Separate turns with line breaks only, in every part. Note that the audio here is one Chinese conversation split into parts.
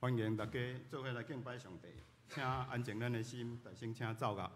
欢迎大家做伙来敬拜上帝，请安静咱的心，大声请奏乐。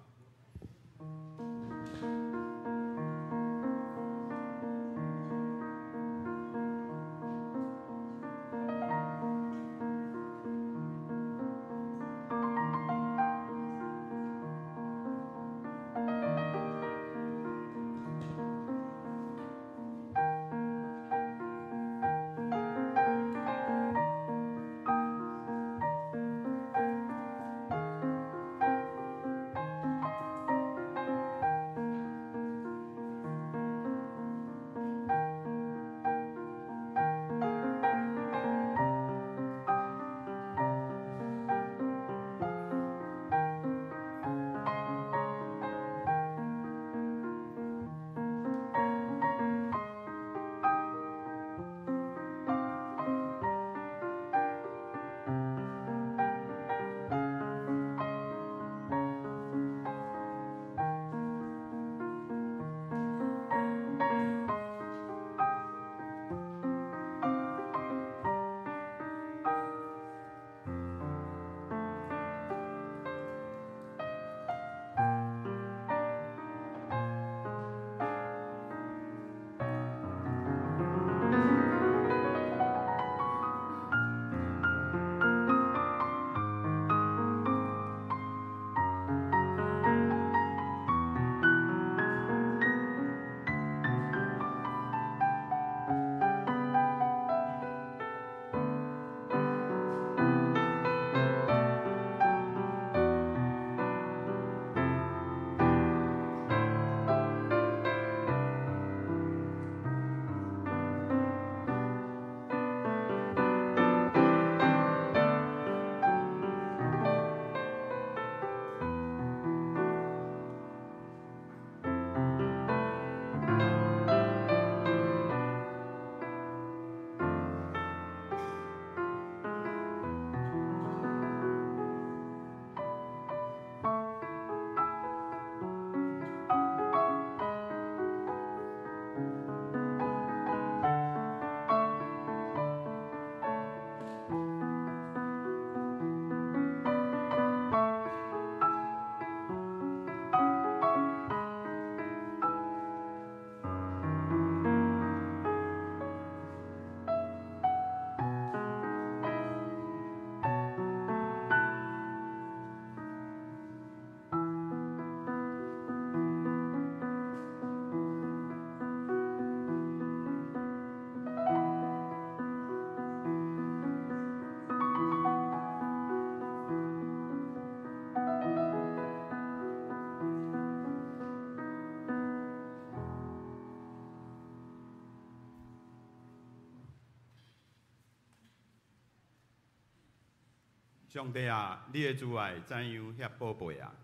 上帝啊，你的慈爱怎样遐宝贝啊？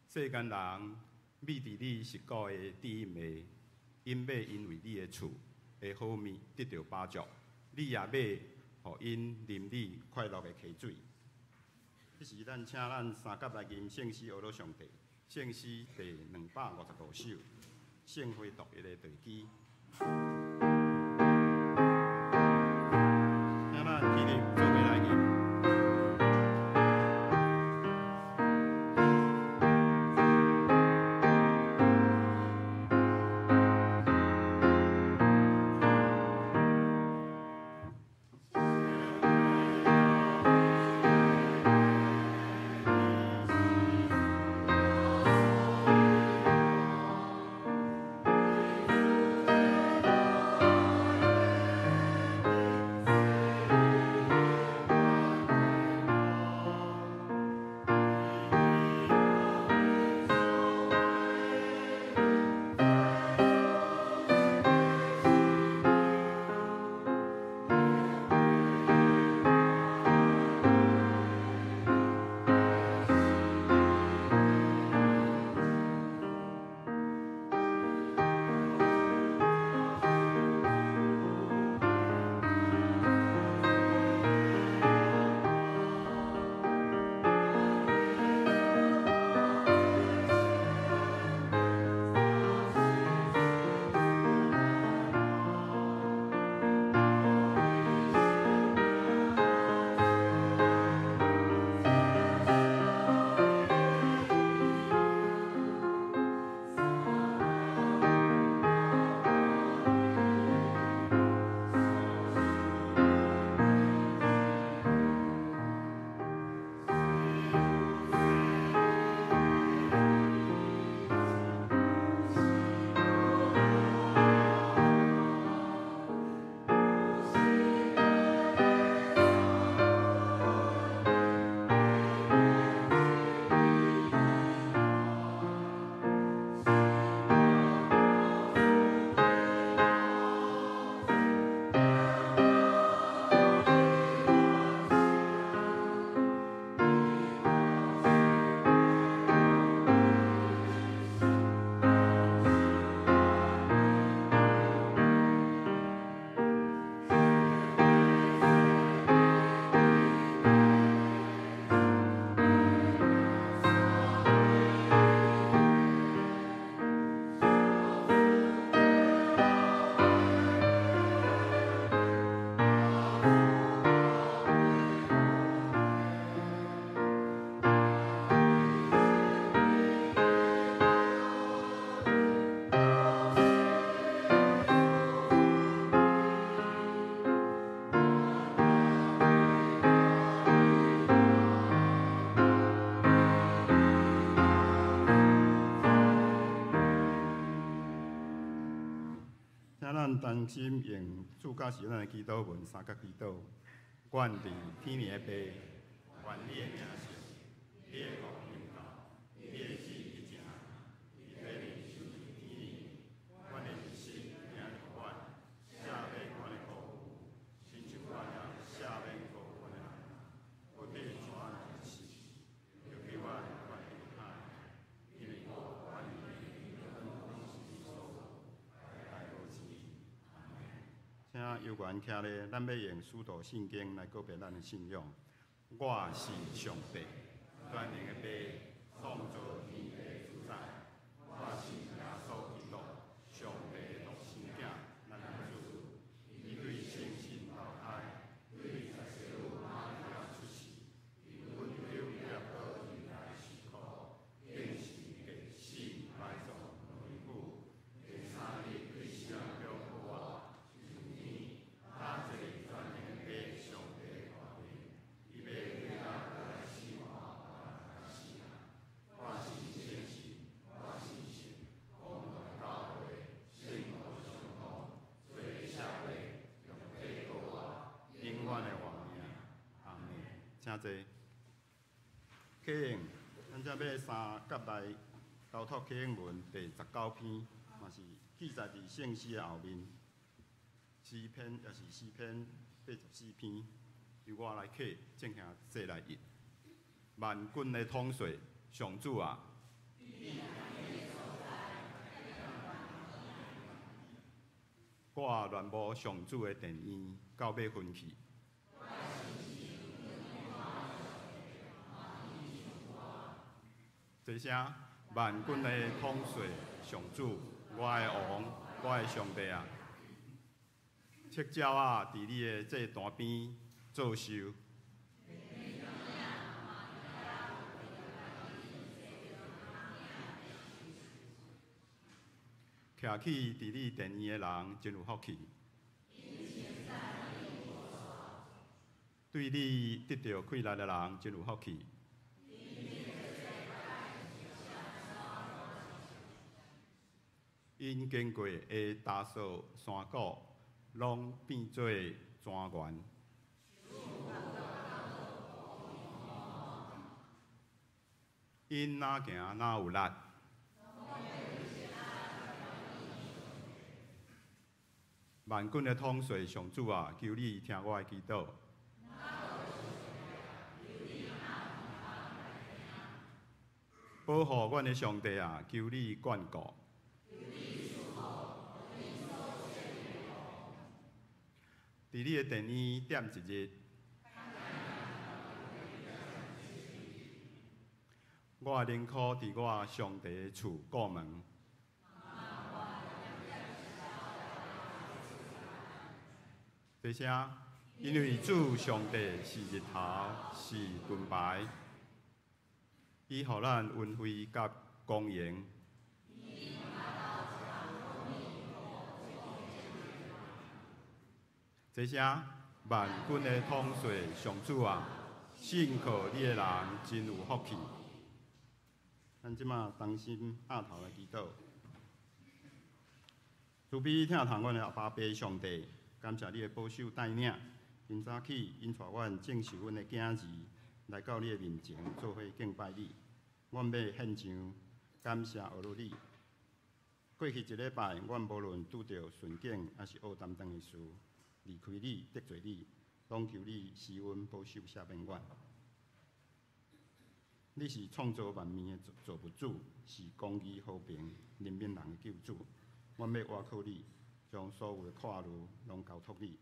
世间人秘伫你十个的第一枚，因要因为你的厝的好面得到饱足，你也要互因啉你快乐的溪水。这是咱请咱三甲来吟圣诗，学了上帝。圣诗第255首，圣会独一的地基。请咱起立做伙来吟。请咱同心用主教是咱的祈祷文三角祈祷，愿伫天命的爸，愿你的名圣，你的国临到，你的旨意行，你的灵受于天命。阮的日心听着阮，赦免阮的过犯，亲像阮也赦免过阮的人，不必全然死，就给阮阮的害，因为我阮的名拢是你所做，来无之。请有缘徛咧，咱要用使徒圣经来告别咱的信仰。我是上帝，全能的爸，创造天地的主宰。我是耶稣基督，上帝的独生子，咱的主。伊对诚信投胎，对十字路马利亚出世，伊温柔接到人来受苦，竟是给死埋葬内府，第三日对死人中复活。他这里全能的爸，上帝的大名，伊要为咱来生活，来死人。我是诚信，我是信，公道教会，圣母相通，最赦免，用体告我，永远的活命。阿门。请坐。启应，咱这要三甲内交托启应文第19篇，嘛是记载伫圣诗的后面。诗篇也是诗篇84篇，由我来刻，正兄说来译。万军的统帅，上主啊！我恋慕上主的殿院，到要分去。这声，万军的统帅，上主，我的王，我的上帝啊！赤鸟啊，伫你的这单边作寿。徛起伫你殿院的人真有福气。对你得到快乐的人真有福气。因经过的大扫山谷，拢变做泉源。因哪行哪有力。万军的统帅上主啊，求你听我的祈祷。保护阮的上帝啊，求你眷顾。伫你的殿院点一日，我的灵苦伫我上帝的厝过门。这声，因为主上帝是日头，是盾牌，伊予咱恩惠甲光荣。这声，万军的统帅上主啊，信靠你的人真有福气。咱即马同心压头来祈祷，慈悲疼痛阮的阿爸爸上帝，感谢你的保守带领。今早起，因带阮正受阮的囝儿来到你的面前，做伙敬拜你。阮要献上感谢俄罗你。过去一礼拜，阮无论拄着顺境，还是黑淡淡的事，离开你，得罪你，拢求你施恩保守赦免阮。你是创造万物的造物主，是公义和平、人民人的救主。阮要倚靠你，将所有的看路拢交托你，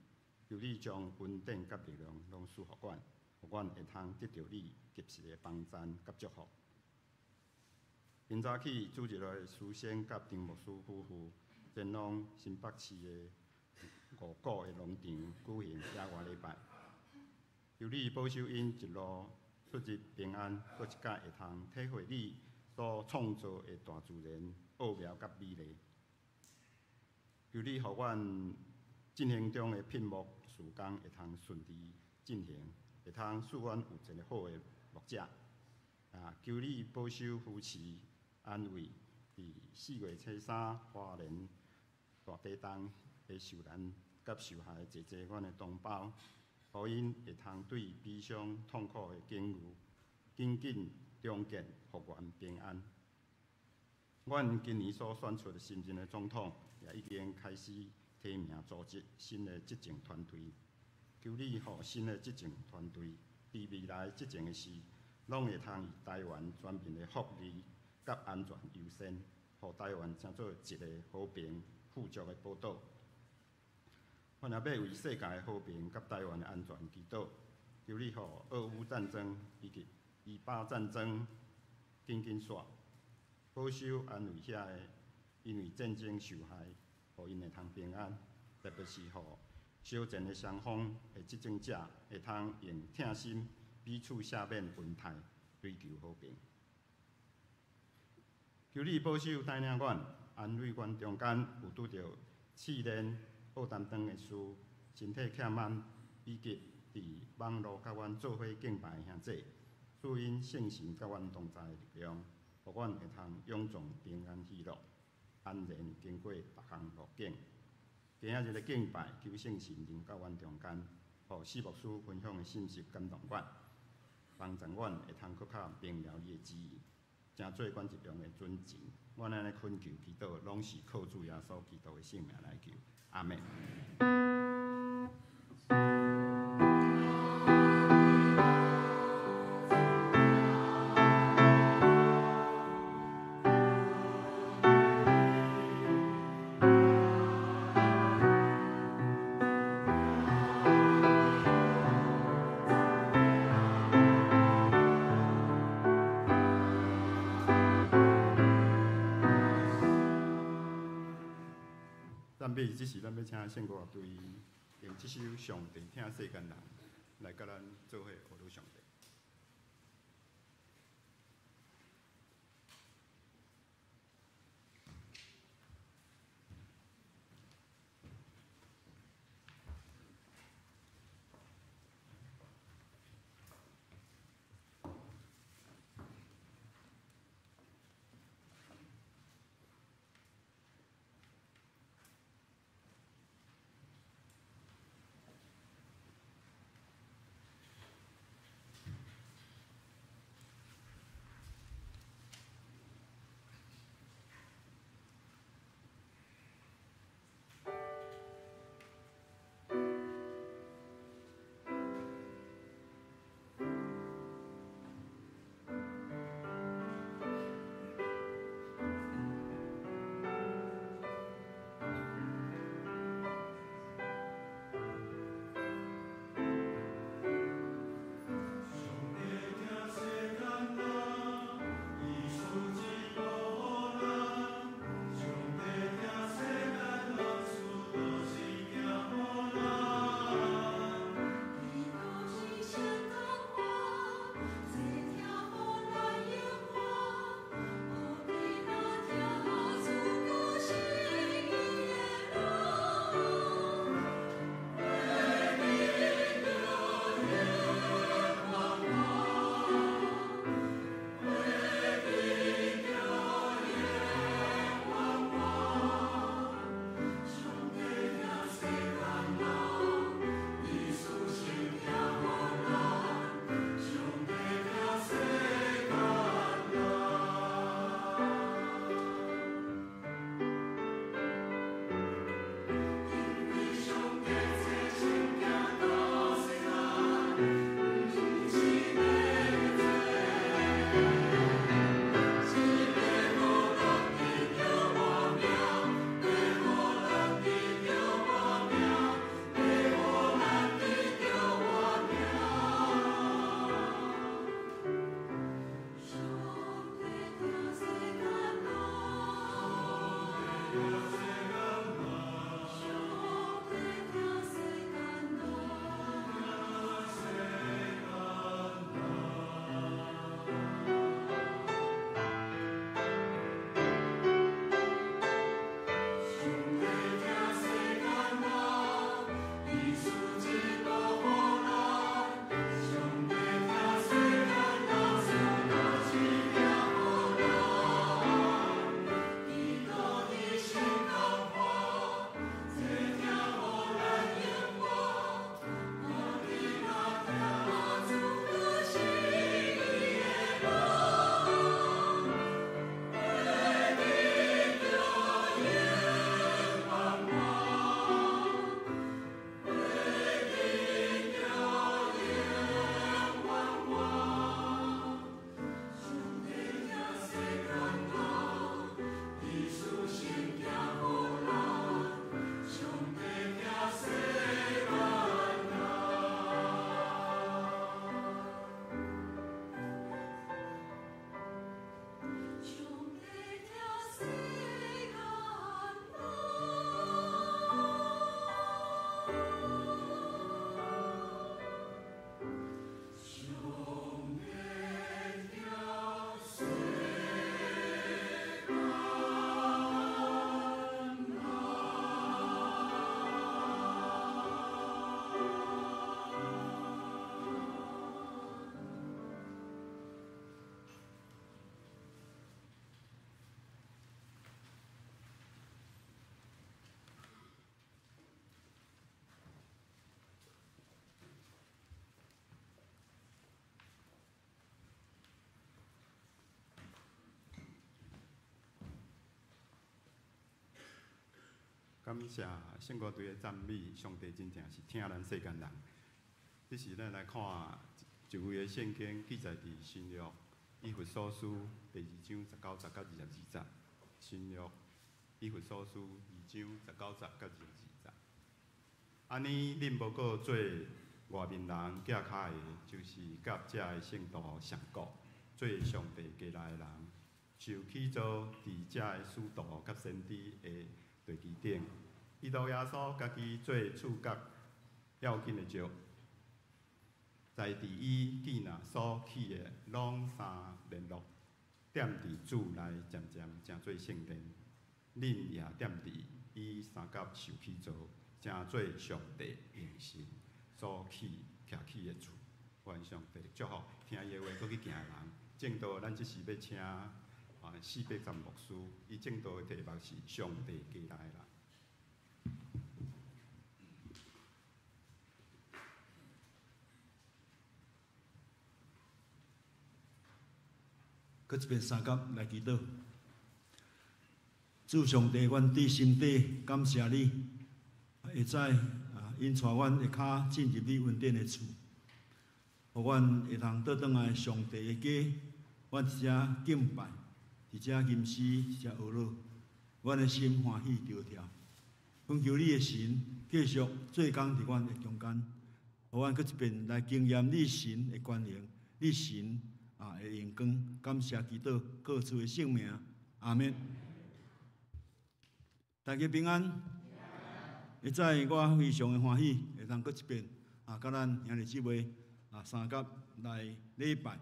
求你将恩典甲力量拢赐予阮，互阮会通得到你及时的帮赞甲祝福。今早起，主日来苏仙甲丁牧师夫妇前往新北市的五股的农场举行野外礼拜，求你保守因一路出入平安，搁一届会通体会你所创造的大自然奥妙甲美丽。求你，互阮进行中的聘牧事工会通顺利进行，会通使阮有一个好的牧者。求你保守扶持安慰，伫4月初3花莲大地震
的受难甲受害坐坐阮的同胞，互因会通对悲伤痛苦的境遇紧紧重建复原平安。阮今年所选出的新任的总统，也已经开始提名组织新的执政团队。求你，互新的执政团队伫未来执政的时，拢会通以台湾全民的福利甲安全优先，互台湾成做一个和平富足的宝岛。阮也要为世界的和平甲台湾的安全祈祷。求你，互俄乌战争以及以巴战争紧紧煞，保守安慰遐个因为战争受害，互因会通平安。特别是互小战的双方的执政者会通用疼心彼此赦免恩待，追求和平。求你保守带领阮，安慰阮中间有拄着试炼、负担长的事，身体欠慢，以及伫网络甲阮做伙敬拜的兄弟，赐因圣神甲阮同在的力量，互阮会通勇壮平安喜乐，安然经过别项路径。今仔日的敬拜，求圣神临到阮中间，互四牧师分享的信息感动阮，帮助阮会通搁较明了你的旨意，真做阮一样的尊敬。阮安尼恳求祈祷，拢是靠主耶稣基督的圣名来求，阿门。赞美，这是咱要请圣歌乐队用这首《上帝听世间人》来甲咱做伙学读上帝。
心。
感谢圣歌队的赞美，上帝真正是听咱世间人。这是咱来看一位的圣经记载伫新约以弗所书第2章19节到22节。新约以弗所书2章19节到22节。安尼，恁无过做外面人寄卡的，就是甲遮的圣徒相顾，做上帝家来的人，受起做伫遮的使徒甲先知的地基顶。基督耶稣家己做触角要紧的石，在伫伊记若所起的拢三联络，踮伫主内渐渐成做圣殿。恁也踮伫伊三角受起做，成做上帝用心所起徛起的厝。愿上帝祝福听伊的话，搁去行的人。正道咱即时要请410牧师，伊正道的题目是上帝家来的人。
搁一遍三角来祈祷，主上帝，阮伫心底感谢你，会使因带阮的脚进入你恩典的厝，互阮会通倒转来上帝的家，阮伫遮敬拜，伫遮吟诗，伫遮学乐，阮的心欢喜着跳。恳求你的神继续做工伫阮的中间，互阮搁一遍来经验你神的权能，你神的荣光，感谢基督各处的性命，阿门。大家平安。会知我非常的欢喜，会通搁一遍甲咱兄弟姊妹三甲来礼拜。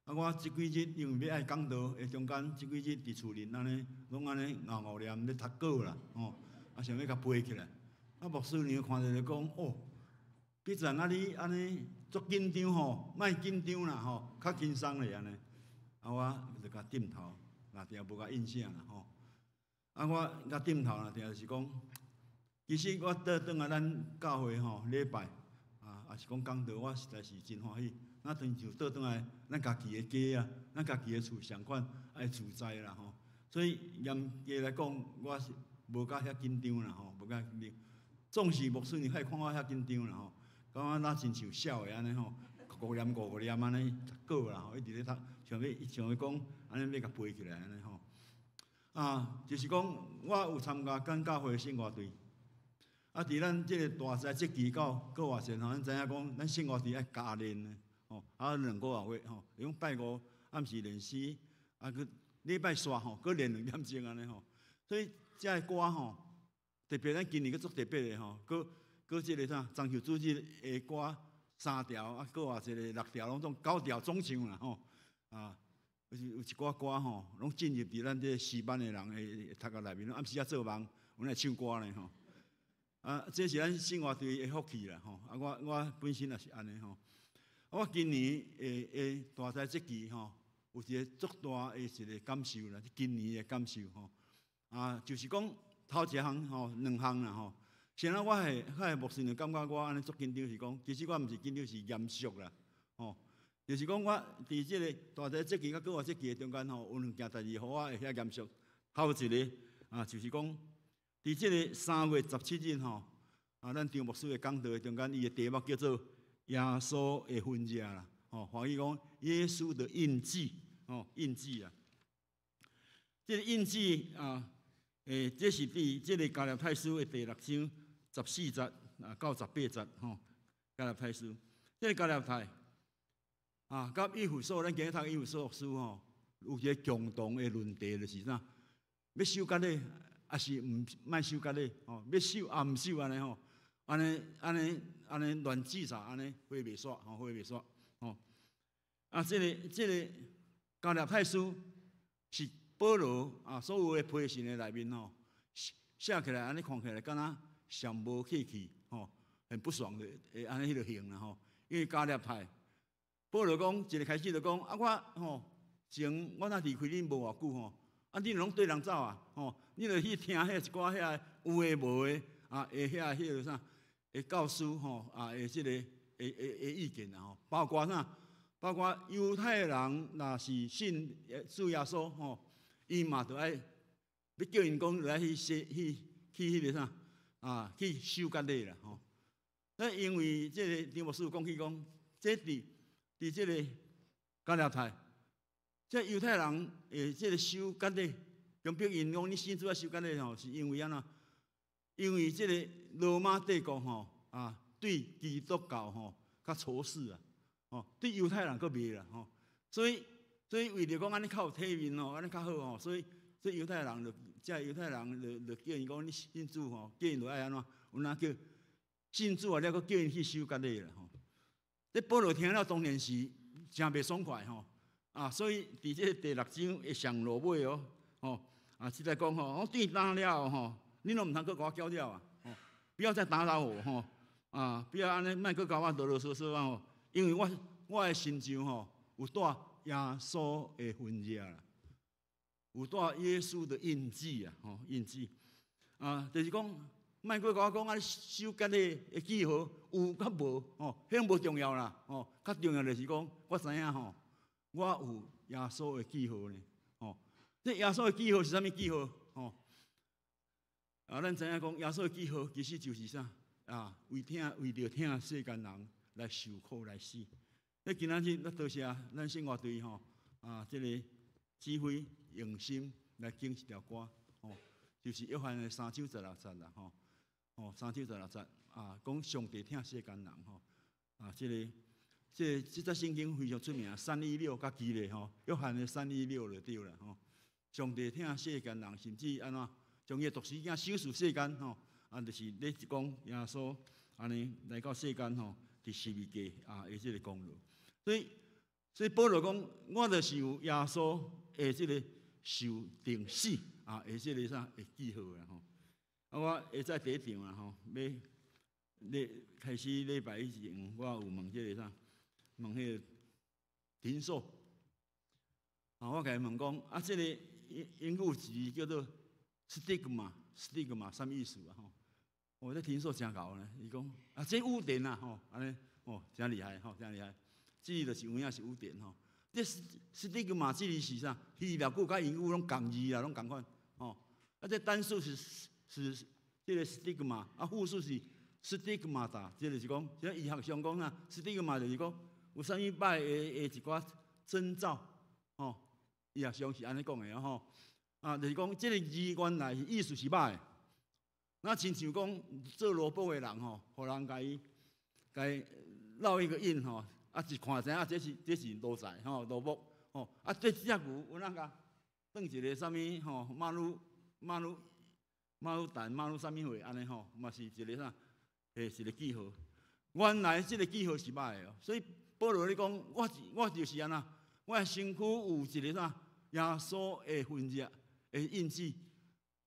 我即几日因为要爱讲道的中间，即几日伫厝里安尼，拢安尼熬念咧读稿啦，想要甲背起来。牧师娘看着就讲，必然你安尼足紧张吼，莫紧张啦较轻松咧安尼。我就甲点头，定无甲应声啦我甲点头定就是讲，其实我倒转来咱教会礼拜也是讲讲道，我实在是真欢喜。那等就倒转来咱家己的家咱家己的厝上款爱自在啦所以严格来讲，我是无甲遐紧张啦无甲紧张。总是牧师你还看我遐紧张啦感觉咱真像小的安尼五念安尼读稿啦一直咧读，像要讲安尼要甲背起来安尼就是讲我有参加咱教会的圣乐队，伫咱即个大赛即期到过偌前咱知影讲咱圣乐队爱加练的2个月用拜5暗时练诗，佮礼拜煞佮练2点钟安尼所以遮个歌特别咱今年佮足特别的佮即个啥张秀主席的歌3条，佮偌一个6条，拢总9条总唱啦有一寡歌拢进入伫咱这诗班的人的读个内面，暗时做梦，阮来唱歌呢这是咱圣乐队的福气啦我本身也是安尼我今年的大赛即期有一个足大的一个感受啦，今年的感受就是讲头一项2项啦先我迄牧师就感觉我安尼足紧张，是讲其实我毋是紧张，是严肃啦就是讲我伫即个大赛即期甲过即期的中间有2件代志，互我会遐严肃。头一个就是讲伫即个3月17日咱张牧师的讲道的中间，伊的题目叫做耶稣的婚约啦翻译讲耶稣的印记印记啊。即个印记这是伫即个加勒泰书的第6章14节到18节加勒泰书，即个加勒泰甲以弗所，咱今日读以弗所书有一个共同的论题，就是啥？要守节礼，还是莫守节礼？要守也毋守安尼乱指啥？安尼花袂煞花袂煞即个加勒泰书是保罗所有的批信的内面写起来，安尼看起来敢若上无气很不爽的安尼迄个形啦因为加勒泰。保罗讲，一个开始就讲我前我若离开恁无偌久恁拢对人走你著去听迄一寡遐有诶无诶迄个啥诶教师诶即个诶意见包括啥？包括犹太人若是信主耶稣伊嘛著爱要叫因讲来去迄个啥去收割礼啦吼。那因为这个张牧师讲起讲，这伫这个加勒泰，这犹太人这个收割礼，用逼因讲你信主要收割礼吼，是因为安怎？因为这个罗马帝国吼对基督教吼较仇视啊，对犹太人佫袂啦吼，所以为着讲安尼较有体面吼，安尼较好吼，所以犹太人犹太人就叫因讲你信主吼，叫因就爱安怎？有哪叫信主啊？了佫叫因去收割礼啦吼。这保罗听了当然是真袂爽快吼所以伫这第6章会上落尾即个讲吼，我对打了吼，你拢毋通佫甲我搅了啊！不要再打扰我吼不要安尼，莫佫甲我啰啰嗦嗦吼，因为我的心上吼有带耶稣的痕迹啦，有带耶稣的印记啊印记就是讲。莫佫甲我讲啊！收割礼的记号有甲无迄无重要啦较重要就是讲，我知影我有耶稣的记号呢这耶稣的记号是啥物记号咱知影讲耶稣的记号其实就是啥为着听世间人来受苦来死。那今仔日咱多谢咱生活队这个指挥用心来敬一条歌就是约翰的3章16节啦3章16节讲上帝听世间人这则圣经非常出名316甲记咧约翰的316就对啦上帝听世间人，甚至安怎将伊的独生囝赏赐世间就是咧讲耶稣安尼来到世间伫十字架的这个功劳。所以保罗讲，我就是有耶稣的这个受定死的这个啥的记号啦我会在第1场要开始礼拜以前，我有问这个啥，问迄个停数我甲伊问讲这个英语字叫做 stigma， 啥意思这停数真厚呢。伊讲这污点安尼真厉害真厉害。这就是有影是污点这 stigma 这字是啥？希腊语甲英语拢共字啦，拢共款这单数是这个 stigma， 复数是 stigmata， 这就是讲，像医学上讲stigma 就是讲有啥物歹的一寡征兆医学上是安尼讲的就是讲这个字原来意思是歹的。那亲像讲做萝卜的人互人甲伊烙一个印一看知影这是萝菜萝卜这只牛有哪甲当一个啥物马鲁蛋啥物货安尼嘛是一个啥是个记号。原来这个记号是歹的所以保罗咧讲，我就是安那，我的身躯有一个啥耶稣的痕迹的印记，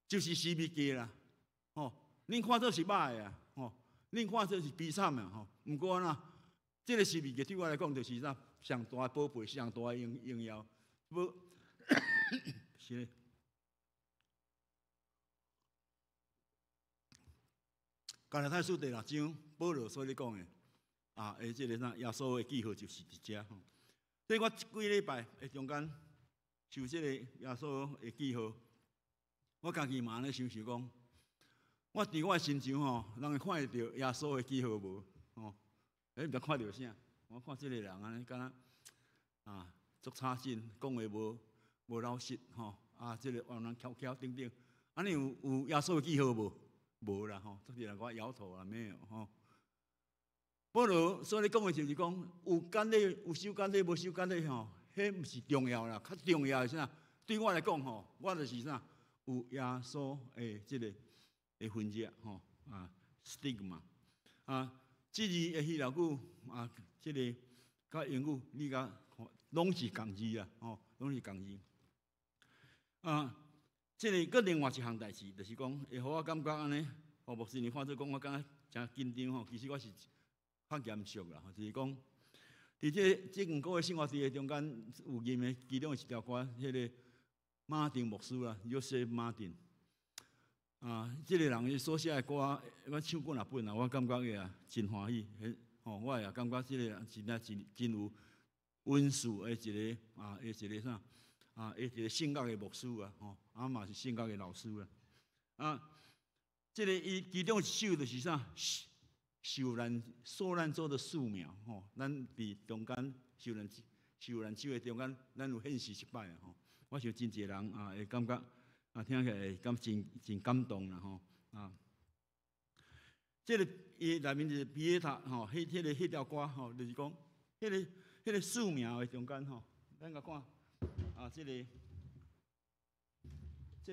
就是十字架啦恁看做是歹的恁看做是悲惨的毋过安那，这个十字架对我来讲就是啥上大的宝贝，上大的荣耀。是。加拉太书第6章，保罗所咧讲的这个啥耶稣的记号就是伫遮所以我几个礼拜中间受这个耶稣的记号，我家己嘛咧想讲，我伫我的心上人会看会到耶稣的记号无毋知看到啥？我看这个人安尼敢若足差劲，讲话无老实这个往人翘翘顶顶，安尼有耶稣的记号无？无啦这个人我摇头啦，没有保罗所以讲的就是讲，有干礼有收干礼无收干礼迄毋是重要啦，较重要的是啥？对我来讲我就是啥？有耶稣的这个的痕迹stigma这字的希腊语这个甲英语你甲拢是共字啦拢是共字这个搁另外一项代志，就是讲会互我感觉安尼，牧师你看做讲我感觉真紧张其实我是较严肃啦就是讲，伫这两个月生活伫的中间有吟的其中一条歌，迄个马丁牧师啦，约瑟马丁这个人所写的歌，我唱过若本我感觉也真欢喜，我也感觉这个人真有温顺的一个啥？一个性格的牧师嘛是性格的老师这个伊其中一首就是啥？受难者的素描吼，咱伫中间受难者的中间，咱有献诗失败啊吼。我想真侪人啊会感觉啊，听起来会真感动啦吼啊。这个伊内面就是比尔塔吼，迄条歌吼，就是讲迄个素描的中间吼，咱甲看啊，这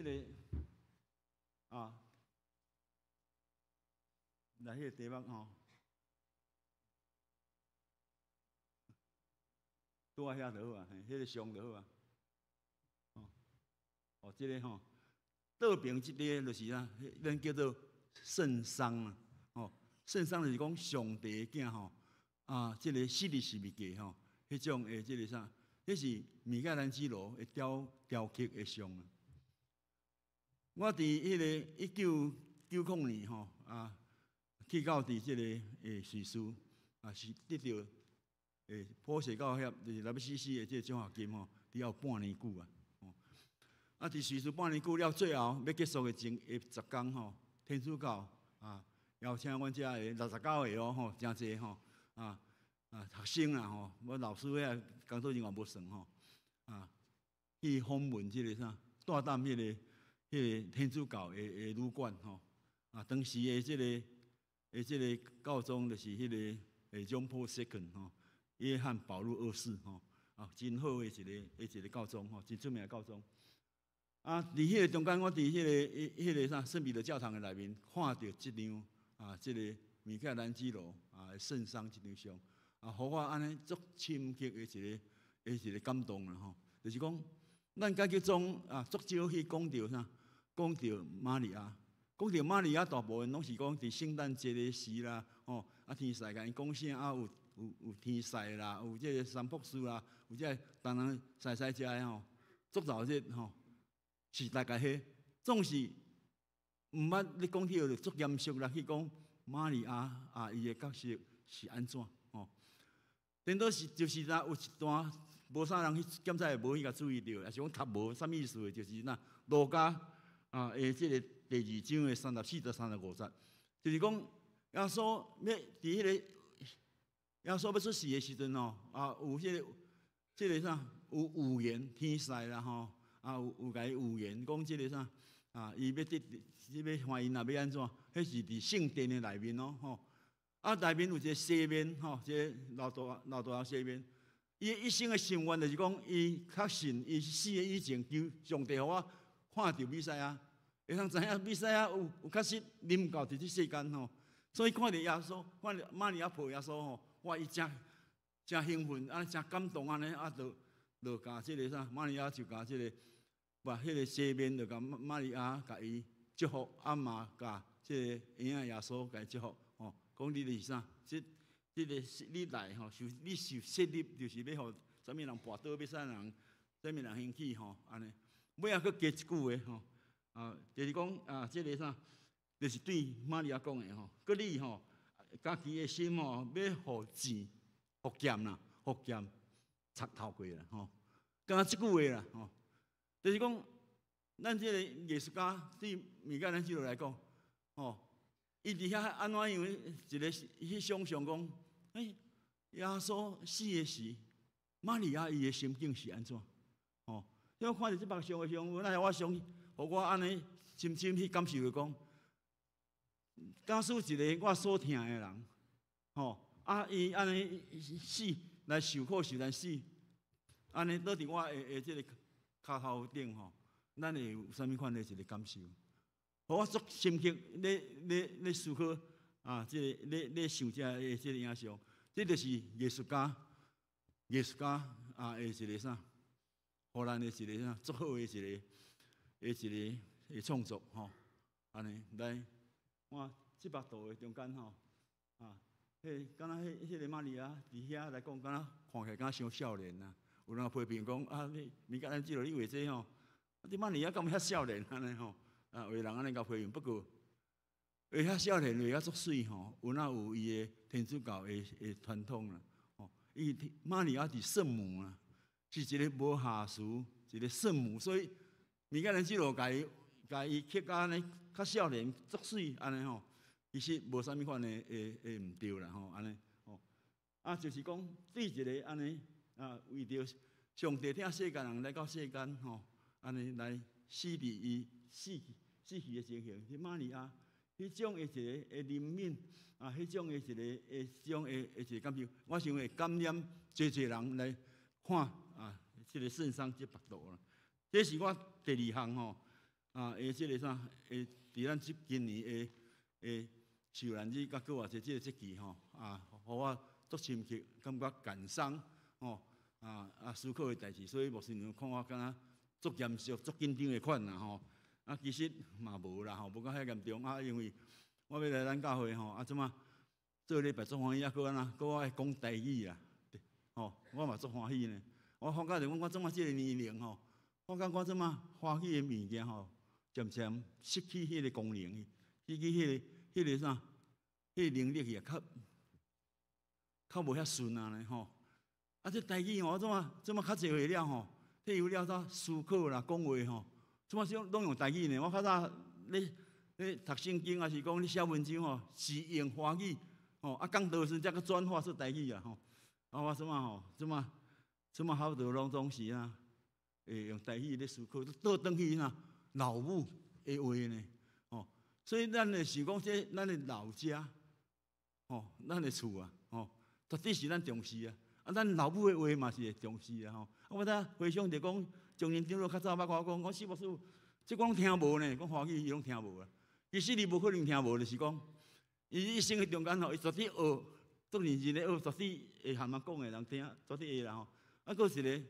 个啊。来，迄个题目吼，拄啊遐就好啊，迄个上就好啊。哦，这个吼，倒边这个就是啥，咱叫做圣丧啊。哦，圣丧就是讲上帝的囝吼啊，这个死的是物件吼，迄种诶，这个啥，迄是米开朗基罗的雕刻的像啊。我伫迄个1990年吼啊。去到伫即个瑞士啊，是得到普世教协就是WCC 的即个奖学金吼，只要半年久啊。啊，伫瑞士半年久了，最后要结束的前10天吼，天主教啊邀请阮遮的69个哦吼，真济吼学生啦吼，我老师遐工作人员无算吼啊，去访问即个啥，大啖迄个天主教的旅馆吼啊，当时的即个。这个教宗就是迄个John Paul II 吼，约翰保禄2世吼，啊，真好的一个教宗吼，真出名的教宗。啊，伫迄个中间，我伫迄个啥圣彼得教堂的内面，看到即张啊，这个米开朗基罗啊圣丧即张像，啊，互我安尼足深刻的一个感动啦吼，就是讲，咱家己中啊，足少去讲到啥，讲到玛利亚。讲到玛利亚，大部分拢是讲伫圣诞节的时啦，吼啊天使甲因讲啥啊有天使啦，有这个三博士啦，有这个当然使遮的吼，足早日吼是大概迄，总是毋捌你讲起足严肃啦去讲玛利亚啊伊的角色是安怎吼？顶多是就是啦有一段无啥人去检查，无去甲注意到，也是讲读无啥意思的，就是那路加啊即个。第2章的34到35节，就是讲耶稣要伫迄个耶稣要出世的时阵哦，啊有即个啥有预言天使啦吼，啊有甲伊预言讲即个啥啊，伊要欢迎啊要安怎？迄是伫圣殿的内面哦吼，啊内面有一个西面吼，即个老大西面，伊一生的心愿就是讲，伊确信伊死的以前，求上帝互我看到弥赛亚。会通知影弥赛亚有确实临到伫即世间吼，所以看到耶稣，看到玛利亚抱耶稣吼，哇，伊真兴奋，安尼真感动安尼，啊，就甲即个啥，玛利亚就甲即个，把迄个西面就甲玛利亚甲伊祝福，啊嘛甲即个婴仔耶稣甲伊祝福，吼，讲你是啥？即个你来吼，你受设立就是要互啥物人跋倒，要啥人，啥物人兴起吼，安尼，尾仔佫加一句话吼。啊，就是讲啊，这个啥，就是对玛利亚讲的吼。佮你吼，家己的心吼，要互钱、互剑啦，互剑插头过啦吼。讲即句话啦吼，就是讲，咱这个艺术家对米开朗基罗来讲，吼，伊伫遐安怎样一个去想象讲，耶稣死的时，玛利亚伊的心境是安怎？吼，因为看到即目像的像，那我想。互我安尼深深去感受着讲，假使一个我所疼的人，吼啊，伊安尼死来受苦受难死，安尼倒伫我的即个骹头顶吼，咱会有啥物款的一个感受？互我足深刻咧思考啊，即个咧想遮的即个影像，这就是艺术家啊的一个啥，互咱的一个啥足好的一个创作吼，安尼来，我7百度的中间吼，啊，敢若迄个玛利亚伫遐来讲，敢若看起来敢像少年呐。有人批评讲啊，米开朗基罗你画这吼，啊，你玛利亚敢遐少年安尼吼，啊，有人安尼甲批评，不过画遐少年画遐足水吼，有哪有伊的天主教的传统啦，吼，伊玛利亚是圣母啊，是一个无下俗，一个圣母，所以。米开朗基罗甲伊甲伊刻甲安尼较少年足水安尼吼，其实无啥物款的会毋对啦吼，安尼吼。就是讲对一个安尼为着上帝听世间人来到世间吼，安尼来死伫伊死去的情形，迄玛利亚迄种的一个怜悯迄种的一个一个感受，我想会感染侪人来看即个圣桑即幅图啦。这是我第二项吼即个啥伫咱今年的受难日甲过偌济即个节期吼互我足深刻感觉感伤吼思考的代志，所以牧师娘看我敢若足严肃、足紧张的款啦吼。其实嘛无啦吼，无到遐严重因为我要来咱教会吼即马做礼拜足欢喜搁安那，搁我爱讲台语啦吼，我嘛足欢喜呢。我发觉着我即马即个年龄吼，我感觉我即马欢喜的物件吼，渐渐失去迄个功能，失去迄个啥，迄个能力也较无遐顺啊呢吼。这台语吼，我即马较侪会了吼，退休了啥思考啦、讲话吼，即马拢用台语呢。我较早咧读圣经，还是讲咧写文章吼，是用华语吼，讲道时才个转化出台语啊吼。我即马吼，即马好多拢总是会用台语咧思考，倒转去老母的话呢吼。所以咱是讲这咱的老家吼，咱的厝吼，绝对是咱重视咱老母的话嘛是会重视吼。我知回想着讲，从年长老较早捌我讲，师母，即讲听无呢，讲华语伊拢听无啊。其实伊无可能听无，就是讲，伊一生的中间吼，伊绝对学，足认真咧学，绝对会含咱讲的人听，绝对会啦吼。搁一个，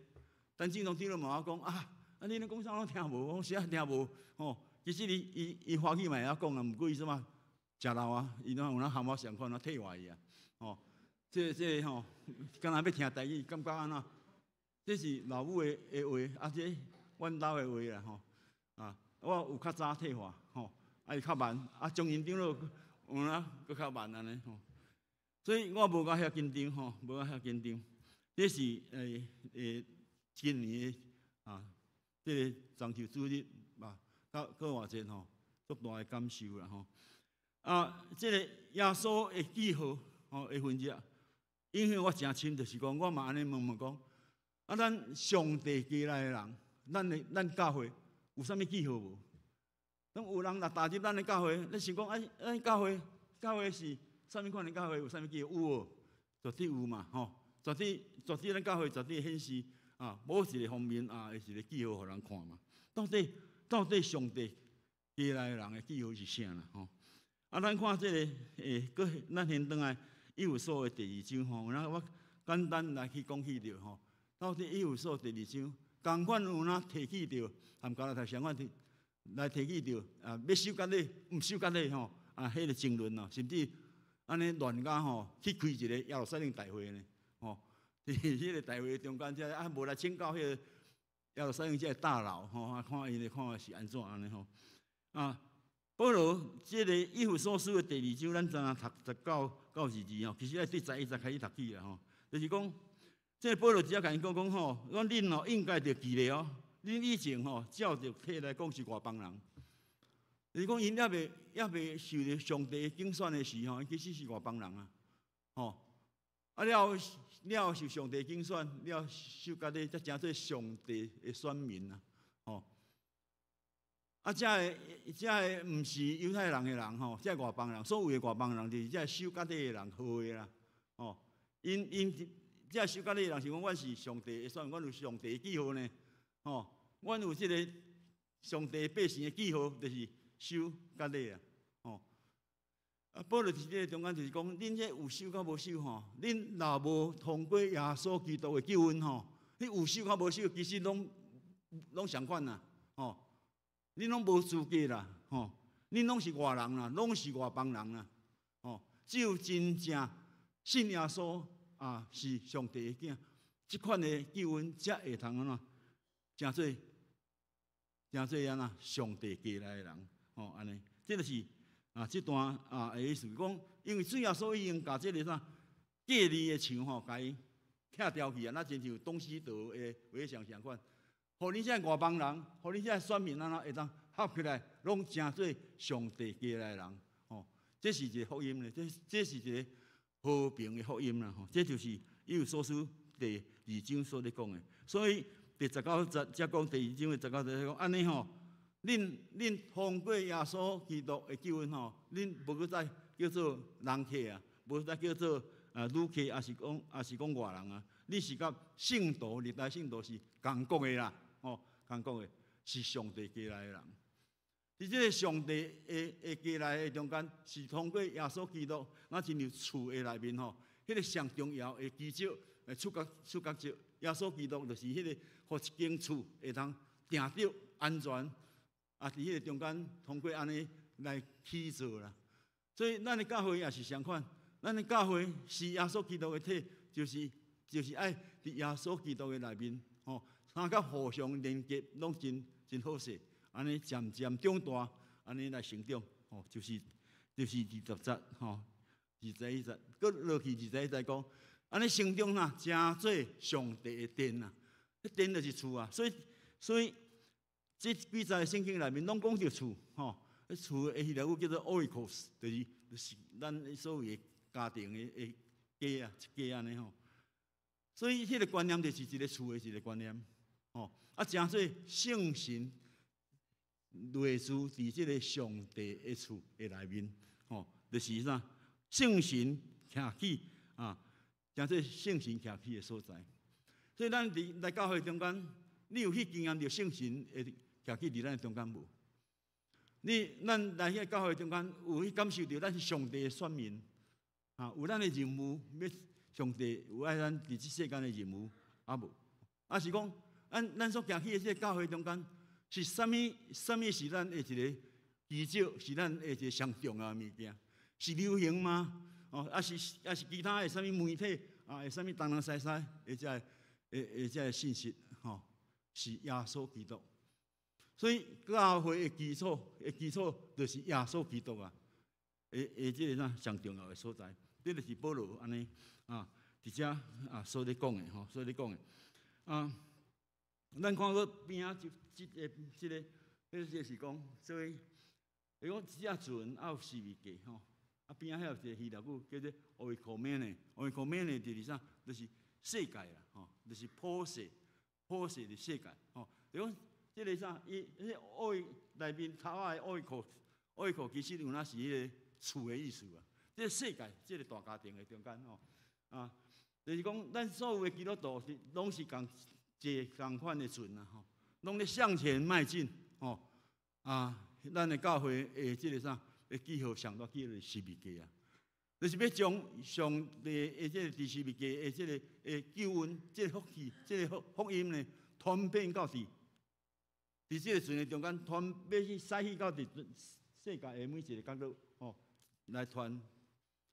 陈志龙长老问我讲你咧讲啥拢听无？我讲是听无吼。其实伊华语嘛会晓讲啦，毋过伊什么食老伊拢有含我相款替换伊吼。这吼，敢若要听台语，感觉安怎？这是老母的话，这阮老的话啦吼。我有较早退化吼，伊较慢，中年长老有搁较慢安尼吼。所以我无甲遐紧张吼，无甲遐紧张。这是今年这个中秋主日搁偌济吼，足大的感受啦吼。这个耶稣的记号的分日，影响我诚深，就是讲我嘛安尼问讲，咱上帝家来的人，咱教会有啥物记号无？有人若踏入咱的教会，你想讲咱教会是啥物款的教会？有啥物记号？有无？绝对有嘛吼。绝对咱教会绝对显示某一个方面会是个记号，互人看嘛。到底上帝家来的人的记号是啥啦？吼。咱看这个咱现转来以弗所的第2章吼，然后我简单来去讲起着吼。到底以弗所第2章，共款有提起着，含加拉太相关来提起着要守节礼，毋守节礼吼迄个争论甚至安尼乱甲吼去开一个耶路撒冷大会呢。伫迄个大会中间，无来请教迄个耶路撒冷这个大佬看伊咧看是安怎安尼吼。保罗这个以弗所书的第2章，咱昨下读19到22吼，其实对11开始读起啦吼，就是讲，这个保罗只要甲因讲吼，恁应该着记咧恁以前照着体来讲是外邦人，就是讲因还未受着上帝拣选的时其实是外邦人了受上帝拣选，了受家己才成做上帝的选民这毋是犹太人的人这外邦人，所谓的外邦人就是这守家己的人好的啦因这守家己的人是讲，阮是上帝的选民，阮有上帝的记号呢阮有这个上帝百姓的记号，就是守家己保罗伫这个中间就是讲，恁这有守甲无守恁若无通过耶稣基督的救恩你有守甲无守，其实拢相款啦恁拢无资格啦恁拢是外人啦，拢是外邦人啦只有真正信耶稣是上帝的囝，这款的救恩才会通成做安怎上帝家来的人安尼，这就是这段的意思讲，因为主耶稣已经把这个啥隔离的墙甲伊拆掉去那真像东西德的为相款，互恁这外邦人，互恁这选民会当合起来，拢成做上帝家来的人。这是一个福音咧，这是一个和平的福音啦。这就是以弗所书第2章所咧讲的。所以第19节才讲第2章的19节讲安尼吼，恁通过耶稣基督的救恩吼，恁无搁再叫做人客啊，无再叫做旅客，也是讲外人啊。你是甲圣徒，历代圣徒是同国的啦，同国的是上帝家来的人。伫这个上帝的家来的中间，是通过耶稣基督，咱进入厝的内面吼，迄个上重要的基础，触角石，耶稣基督就是迄个，互一间厝会通定着安全，伫迄个中间通过安尼来起造啦。所以咱的教会也是相款，咱的教会是耶稣基督的体，就是爱伫耶稣基督的内面，三甲互相连接，拢真好势。安尼渐渐长大，安尼来成长，就是20节，21节，搁落去21节讲，安尼成长呐，成做上帝的殿呐，迄殿就是厝啊，所以这几节圣经内面拢讲着厝，迄厝的希腊语叫做 oikos， 就是咱所谓的家庭的家啊，一家安尼吼。所以迄个观念就是一个厝的一个观念，成做圣神。类似伫即个上帝的厝的内面，就是啥？圣神徛起啊，成做圣神徛起的所在。所以咱来教会中间，你有去经验到圣神会徛起伫咱中间无？咱来教会中间有去感受到咱是上帝的选民啊，有咱的任务，要上帝有爱咱伫即世间的任务，无？是讲咱所徛起的即个教会中间。是什么是咱的一个基础？是咱的一个上重要的物件？是流行吗？是其他的什么媒体的什么东东西西的这个信息？是耶稣基督。所以教会的基础就是耶稣基督啊！这个啥上重要的所在？这就是保罗安尼伫遮所咧讲的所咧讲的咱看个边仔就这个是讲，所以讲一只船也有4味价边仔还有一个希腊语叫做 oikoumene，oikoumene就是啥？就是世界啦，就是普世的世界就讲这个啥？迄爱内面头仔的oiko，其实有那是迄个厝的意思啊。这个世界，这个大家庭的中间就是讲咱所有的基督徒拢是共。一同款的船啊，拢咧向前迈进，咱的教会即个啥，记号上大记就是十字架啊，就是要将上帝的即个第十字架的即个救恩，即个福气，即个福音呢，传遍到伫即个船的中间，要去驶去到伫世界的每一个角落，来传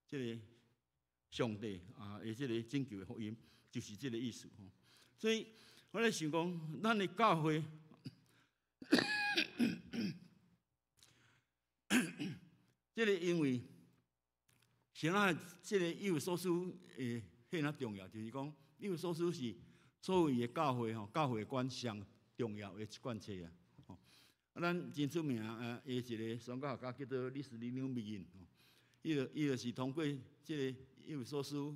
即个上帝的即个拯救的福音，就是即个意思所以。我咧想讲，咱的教会，这个因为啥？这个以弗所书迄哪重要，就是讲以弗所书是所有的教会教会观上重要的一贯册啊。咱真出名一个宣教学家叫做历史理论密因，伊就是通过这个以弗所书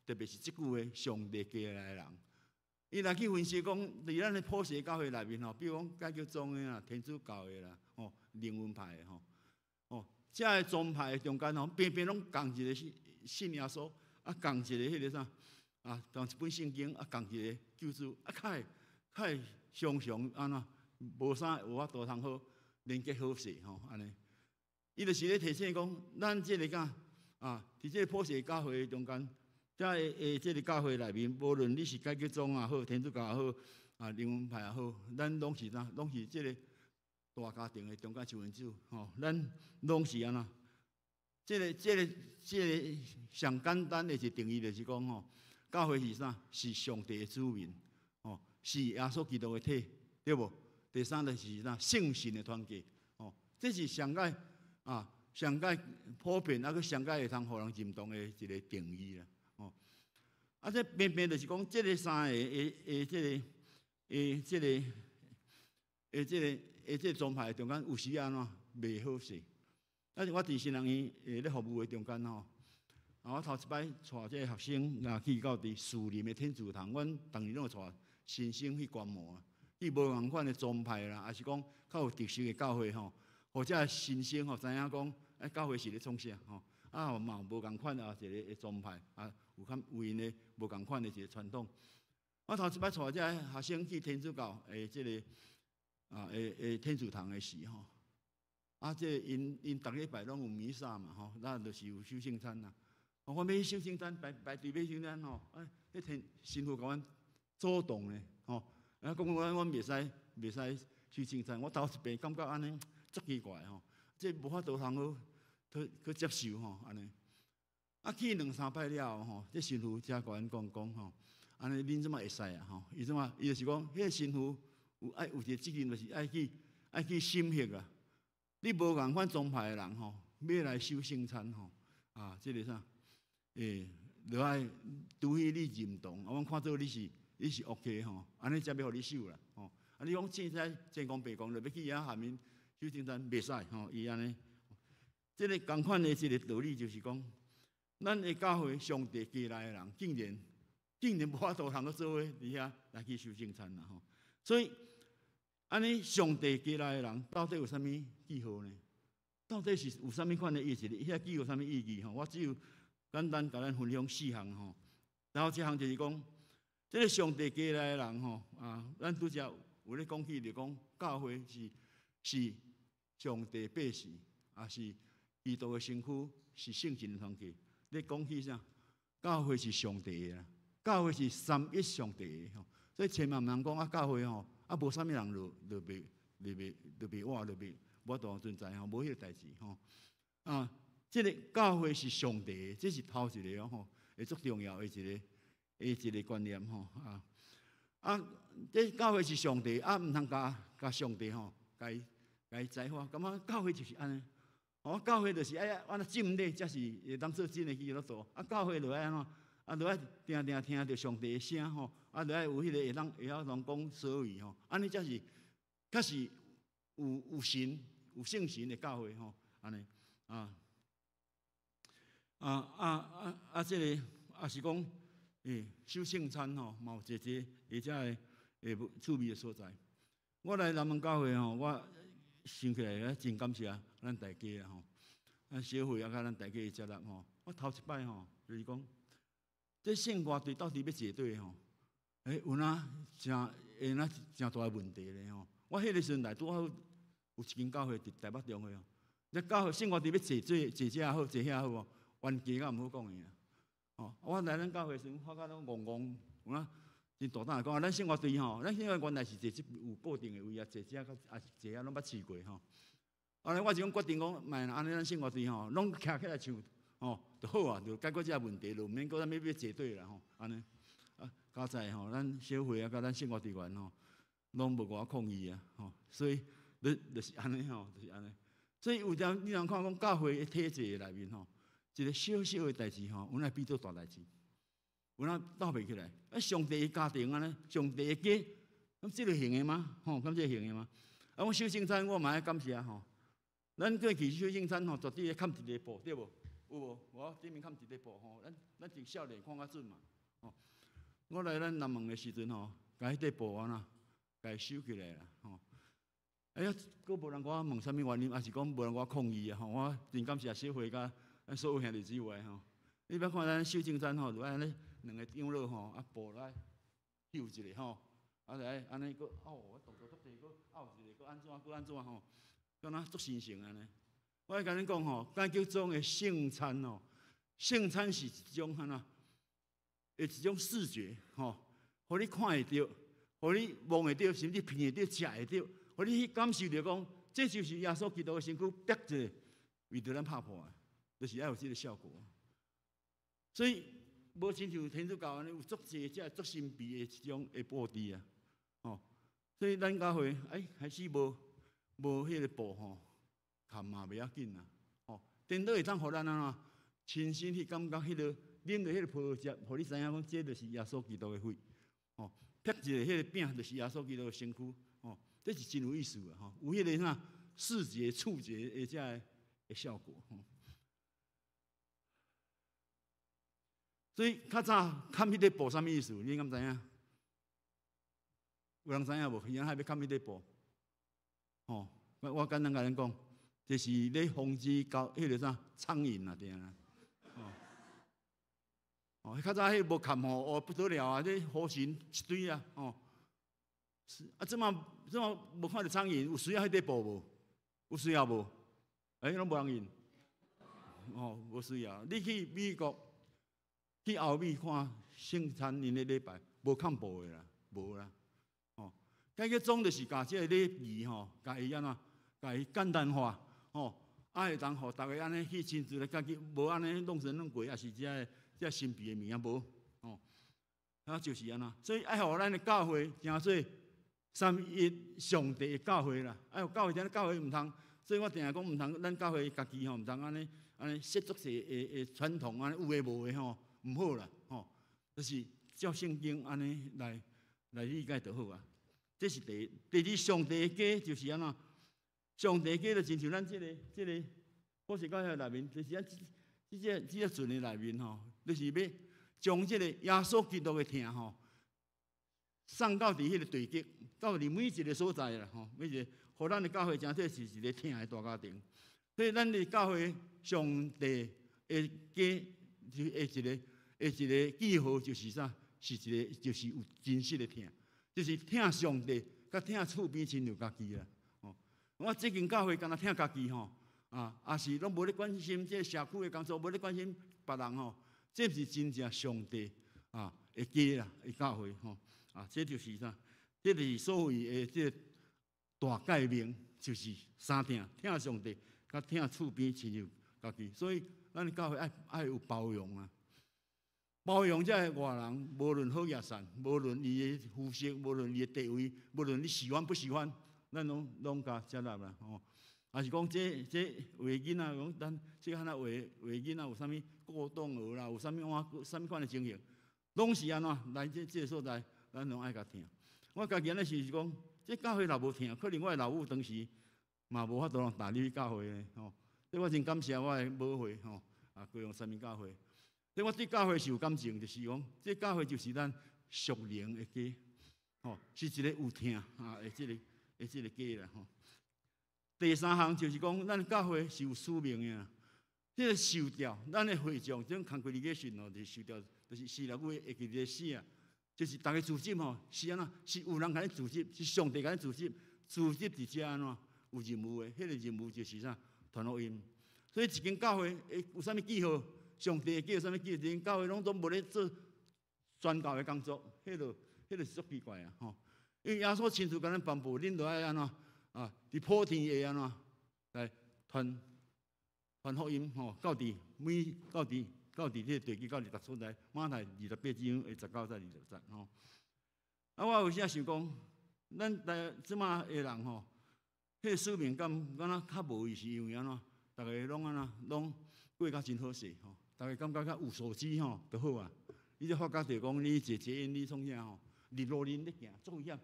特别是即句话，上帝家来的人。伊来去分析讲，伫咱的普世教会内面比如讲解救宗的啦、天主教的啦、灵恩派的这个宗派的中间偏偏拢共一个信耶稣，共一个迄个啥同一本圣经共一个救主较会常常安怎无啥有法度通好连结好势安尼。伊就是咧提醒讲，咱即个伫即个普世教会中间。在这个教会内面，无论你是解救宗也好，天主教也好，灵恩派也好，咱拢是啥？拢是这个大家庭的中间一份子咱拢是安怎？这个上简单的一个定义就是讲教会是啥？是上帝的子民是耶稣基督的体，对无？第三就是啥？圣神的团结这是上界普遍个上界会通互人认同的一个定义啦。这偏偏就是讲，这个三个这装牌中间有时安怎袂好势。但是我伫新人院咧服务的中间吼，我头一摆带这学生去到伫树林的天主堂，阮当年拢带新生去观摩，去无共款的宗派啦，还是讲较有特色的教会吼，或者新生吼知影讲，教会是咧创啥吼，嘛有无共款一个宗派有较有因的无共款的一个传统。我头一摆带这学生去天主教这个天主堂的时吼。这因逐礼拜拢有弥撒嘛吼，咱就是有守圣餐啦。我要守圣餐，排队要守餐吼，迄天神父甲阮主动咧吼，讲阮袂使守圣餐。我头一遍感觉安尼足奇怪吼，这无法度通去接受吼安尼。去2、3摆了吼，这神父才甲阮讲吼，安尼恁怎么会使啊吼？伊就是讲，迄个神父有一个责任，就是爱去审核啊。你无共款宗派的人吼，要来守圣餐吼，这个啥？就爱除非你认同，阮看做你是 OK 吼，安尼才要互你守啦吼。你讲凊彩前讲白讲，就要去遐下面守圣餐袂使吼，伊安尼。这个共款的一个道理就是讲，咱的教会上帝寄来的人，竟然无法度通去做伙伫遐来去守圣餐啦吼，所以。安尼，上帝寄来的人到底有啥物记号呢？到底是有啥物款的意思？遐记有啥物意义？吼，我只有简单甲咱分享4项吼。然后1项就是讲，这个上帝寄来的人吼，咱拄则有咧讲起，就讲教会是上帝百姓，也是基督的身躯，是圣神的团体。咧讲起啥？教会是上帝的啦，教会是3一上帝的吼。所以千万毋通讲教会吼。无啥物人就袂活，就袂无当存在吼，无迄个代志吼。即个教会是上帝的，这是头一个吼，会足重要的一个观念吼。这教会是上帝，毋通甲上帝吼，甲伊宰化。感觉教会就是安尼，教会就是安尼浸咧，才是会当做真诶基督徒。教会就爱安怎，就爱定定听着上帝的声吼。就爱有迄个会晓通讲所语吼，安尼才是较是有神有圣神的教会吼，安尼这个也是讲守圣餐吼，嘛有一个而且会趣味的所在。我来南门教会吼，我想起来真感谢咱大家啦吼，咱小会甲咱大家的接纳吼。我头一摆吼就是讲，这圣歌队到底要坐对吼？有真大问题咧吼！我迄个时阵来拄好有一间教会伫台北中会哦，那教会生活伫要坐这好，坐遐好哦，冤家甲毋好讲的哦。我来咱教会时，发觉拢戆有真大胆讲，咱生活队吼，咱现在原来是坐有固定的位啊，坐这也是坐遐拢捌试过吼。后来我就讲决定讲，卖安尼咱生活队吼，拢徛起来唱吼就好啊，就解决这问题，就毋免搁咱要坐对啦吼，安尼。加在吼，咱小会甲咱生活队员吼，拢无偌抗议啊吼，所以就是安尼吼，就是安尼。所以有条你通看讲教会的体制内面吼，一个小小的代志吼，有哪变做大代志，有哪斗袂起来。上帝的家庭安尼，上帝的家，咁这个行的吗？吼，咁这行的吗？我守圣餐我嘛爱感谢吼，咱过去守圣餐吼，绝对看一个步，对无？有无？我顶面看一个步吼，咱从少年看较准嘛，吼。我来咱南门的时阵吼，甲迄块布甲伊收起来啦吼。佫无人甲我问啥物原因，还是讲无人甲我抗议啊吼。我真感谢小会甲咱所有兄弟姊妹吼。你别看咱守圣餐吼，就安尼2个长老吼，布来揪一个吼，就来安尼佫我动作足济，佫一个，佫安怎吼，敢若足神圣安尼。我甲恁讲吼，咱叫做的圣餐吼，圣餐是一种安怎？一种视觉，吼，互你看会到，互你望会到，甚至闻会到、食会到，互你去感受到讲，这就是耶稣基督的身躯，逼者为着咱拍破的，就是要有这个效果。所以无亲像天主教安尼有足济只足神秘的一种的布置啊，吼。所以咱教会还是无迄个布吼，看嘛袂要紧啦，吼。颠倒会当互咱安怎亲身去感觉迄个。啉着迄个葡萄汁，互你知影讲，这就是耶稣基督的血。哦，撇一个迄个饼，就是耶稣基督的身躯。哦，这是真有意思的吼，有迄个啥视觉、触觉的这的效果吼。所以较早看迄个布啥物意思？你敢知影？有人知影无？原来还要看迄个布。吼，我简单甲恁讲，就是咧防止到迄个啥苍蝇啊，定啊。哦，较早迄无看吼，哦不得了啊！这乌蝇一堆啊，哦。啊，即马无看到苍蝇，有需要迄块布无？有需要无？拢无人用。哦，无需要。你去美国、去欧美看圣餐因的礼拜，无看布的啦，无啦。哦，解决总就是甲即个礼仪吼，甲伊安怎，甲伊简单化，吼，会当互大家安尼去亲自来家己，无安尼弄神弄鬼，也是这神秘的物件无。哦，啊就是安那，所以爱互咱的教会诚做。三一上帝的教会啦，有教会，咱教会毋通，所以我定定讲毋通，咱教会家己吼毋通安尼设足些的传统安尼有诶无诶吼，毋好啦吼，就是照圣经安尼来理解就好啊。这是第二，上帝的家就是安怎？上帝的家就亲像咱这个普世教会内面，就是咱这阵的内面吼，就是要将这个耶稣基督的疼吼送到伫迄个地极。到伫每一个所在啦，吼，每一个，互咱的教会真体是一个疼的大家庭。所以咱的教会上帝的家，就一个记号就是啥？是一个就是有真实的疼，就是疼上帝，甲疼厝边亲像家己啦。哦，我这间教会敢若疼家己吼，也是拢无咧关心这社区的工作，无咧关心别人吼，这是真正上帝的家啦，的教会吼，这就是啥？这是所谓的这大诫命，就是三疼：疼上帝，甲疼厝边亲像家己。所以，咱教会爱有包容啊，包容这外人，无论好也善，无论伊的肤色，无论伊的地位，无论你喜欢不喜欢，咱拢甲接纳啦。吼，也是讲这画囡仔，讲咱这个画囡仔有啥物过动儿啦，有啥物款的情形，拢是安怎来这个所在，咱拢爱甲疼。我家己安尼是讲，这教会若无疼，可能我的老母当时嘛无法度带你去教会的吼。所以我真感谢我的母会吼，高雄三民教会。所以我对教会是有感情，就是讲，这教会就是咱属灵的家，吼，是一个有疼的这个家啦吼。第三项就是讲，咱教会是有使命的。这个受调，咱的会长，这种 congregation 吼，就是受调，就是四六月会记日死啊。就是大家组织吼，是安怎？是有人甲你组织，是上帝甲你组织。组织伫遮安怎有任务的？迄个任务就是啥？传福音。所以一间教会有啥物记号？上帝叫啥物记号？一间教会拢都无咧做宣教的工作，迄是足奇怪啊！吼，因为耶稣亲自甲咱颁布，恁著爱安怎伫普天下安怎来传福音吼，到伫这个地基，到伫逐所在，马太28章19到20节吼。我有时想讲，咱即马的人吼，迄个使命感敢若较无意思，因为安怎？大家拢安怎？拢过甲真好势吼，大家感觉较有素质吼，就好啊。你就发觉着讲，你坐捷运你创啥吼？日落林咧行，足危险，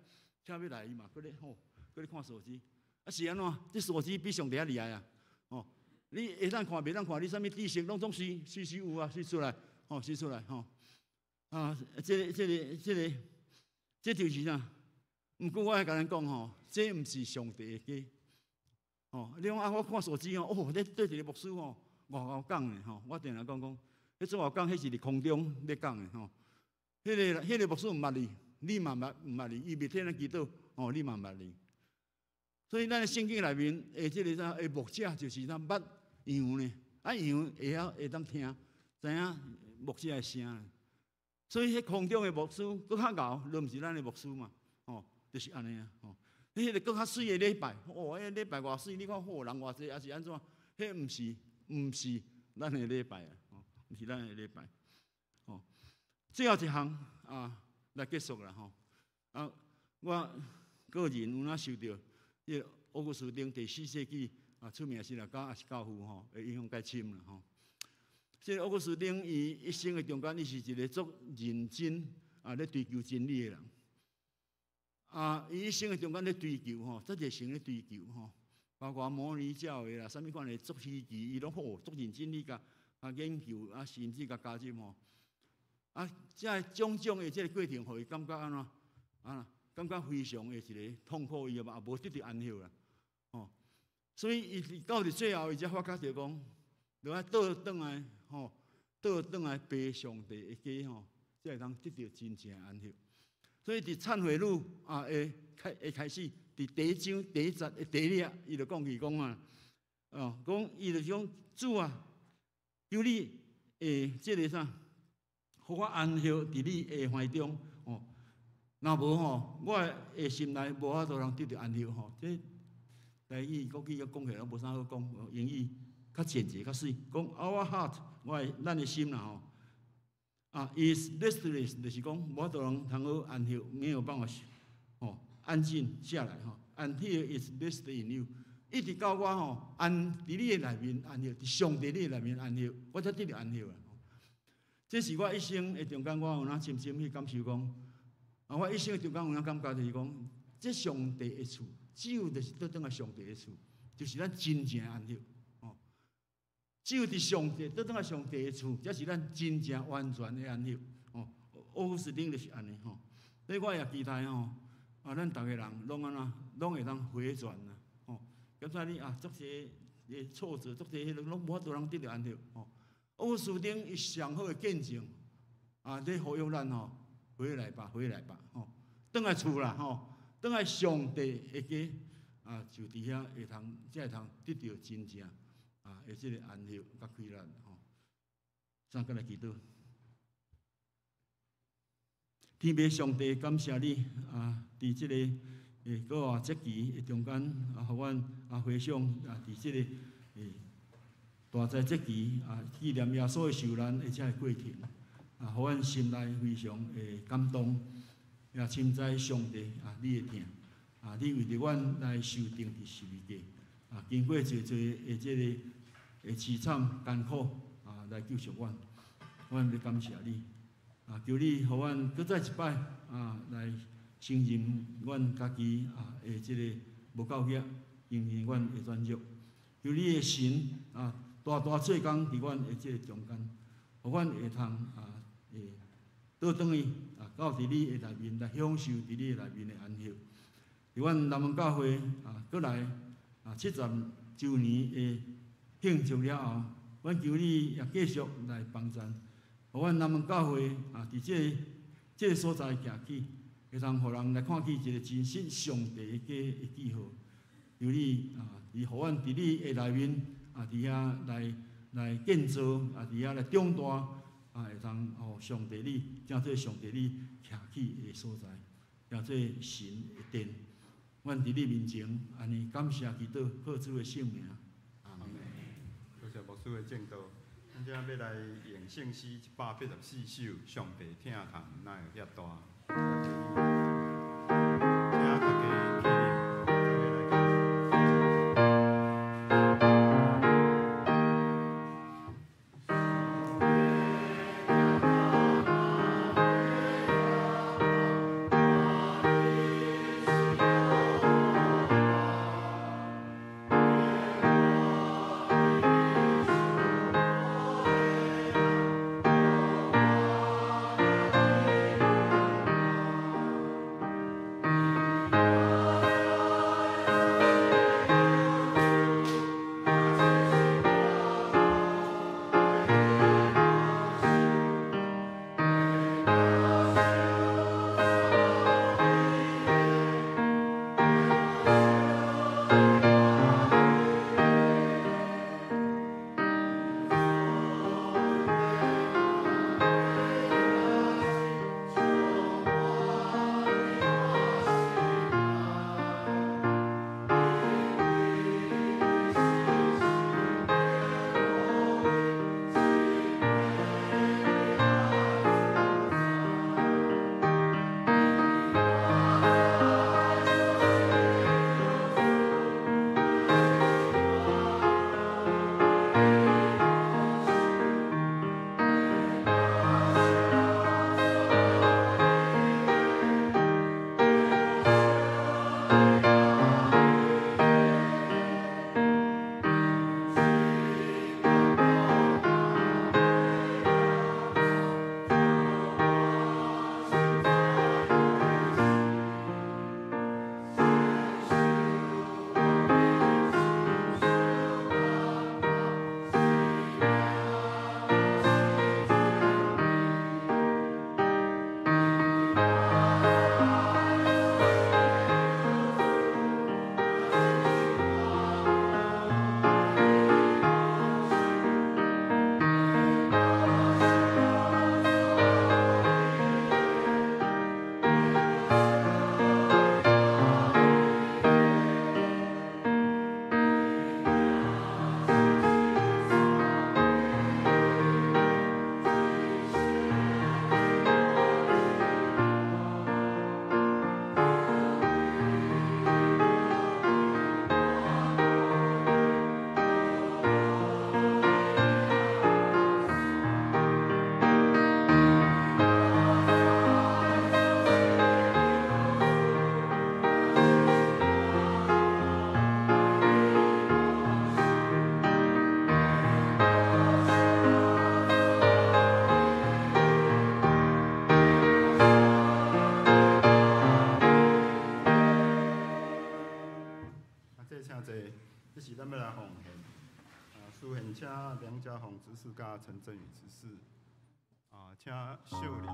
车要来伊嘛，搁咧看手机。是安怎？这手机比上帝较厉害啊！哦。你会当看，袂当看，你啥物知识拢总随有啊，随出来，吼，随出来，吼。这就是啥？毋过我爱甲咱讲吼，这毋是上帝的家。哦，你讲我看手机哦，你对一个牧师吼，外口讲的吼，我定来讲，迄做外讲，迄是伫空中咧讲的吼。迄个牧师毋捌你，你嘛毋捌你，伊袂替咱祈祷，哦，你嘛毋捌你。所以咱圣经内面这个啥牧者就是啥捌。羊呢？羊会当听，知影牧师的声。所以迄空中的牧师搁较牛，都毋是咱的牧师嘛，吼，就是安尼啊，吼。迄个搁较水的礼拜，迄礼拜偌水，你看好人偌济，也是安怎？迄毋是咱的礼拜啊，吼，毋是咱的礼拜，吼。最后一项来结束啦，吼。我个人有哪受到，迄奥古斯丁第4世纪。出名是啦，也是教父吼，会影响介深啦吼。即个奥古斯丁伊一生的中间，伊是一个足认真咧追求真理的人。伊一生的中间咧追求吼，这个生咧追求吼，包括摩尼教的啦，啥物款的足稀奇，伊拢好足认真去甲研究，甚至甲加入吼。这种种的这个过程，互伊感觉安怎感觉非常的一个痛苦，伊也无得到安息啦。哦，所以伊到伫最后，伊才发觉着讲，落来倒转来吼，倒转来爬上帝的家吼，才会通得到真正的安息。所以伫忏悔录会开始，伫第一章第一节的第一页，伊就讲起讲讲伊就讲主啊，求你即个啥，互我安息伫你的怀中哦。若无吼，我的心内无法度通得到安息吼。这台语、国语讲起来无啥好讲，英语较简洁较水。讲 Our heart， 咱的心啦吼。is restless， 就是讲无法度通好安息，没有办法安静下来吼。Until is rested in you， 一直到我吼安伫你的内面安息，伫上帝你的内面安息，我才得到安息啦。这是我一生的中间，我有深深去感受讲，我一生的中间有感觉就是讲，这上帝的厝，只有就是倒转来上帝的厝，就是咱真正的安息。只有伫上帝倒转来上帝的厝，才是咱真正完全的安息。奥斯汀就是安尼吼。所以我也期待咱逐个人拢安怎，拢会当回转啦。刚才你足些的挫折，足些迄个拢无法度通得到安息。奥斯汀伊上好的见证咧呼吁咱回来吧，回来吧，转来厝啦，转来上帝的家就伫遐会通，才会通得到真正的即个安息甲快乐咱再来祈祷。天父上帝，感谢你伫即个国节期的中间互阮回想伫即个大灾节期纪念耶稣的受难的这个过程互阮心内非常的感动，也深知上帝你的疼你为着阮来受定伫十字架经过侪侪的即个凄惨艰苦来救赎阮，阮要感谢你求你互阮搁再一摆来承认阮家己的即个无够格，承认阮的软弱，求你的神大大做工伫阮的即个中间，互阮会通倒转去到伫你的内面来享受伫你的内面的安息。伫阮南门教会过来70周年的庆祝了后，阮求你也继续来帮衬，互阮南门教会伫即个所在行起，会通互人来看见一个真实上帝的家的记号。求你互阮伫你的内面伫遐来建造伫遐来长大会通互上帝你，正做上帝你徛起的所在，也做神的殿。阮伫你面前安尼感谢祈祷，靠主的圣名。阿门。
多谢牧师的正道。咱今要来演圣诗184首，上帝听谈哪会遐大？
请梁家宏执事甲陈振宇执事，请秀玲。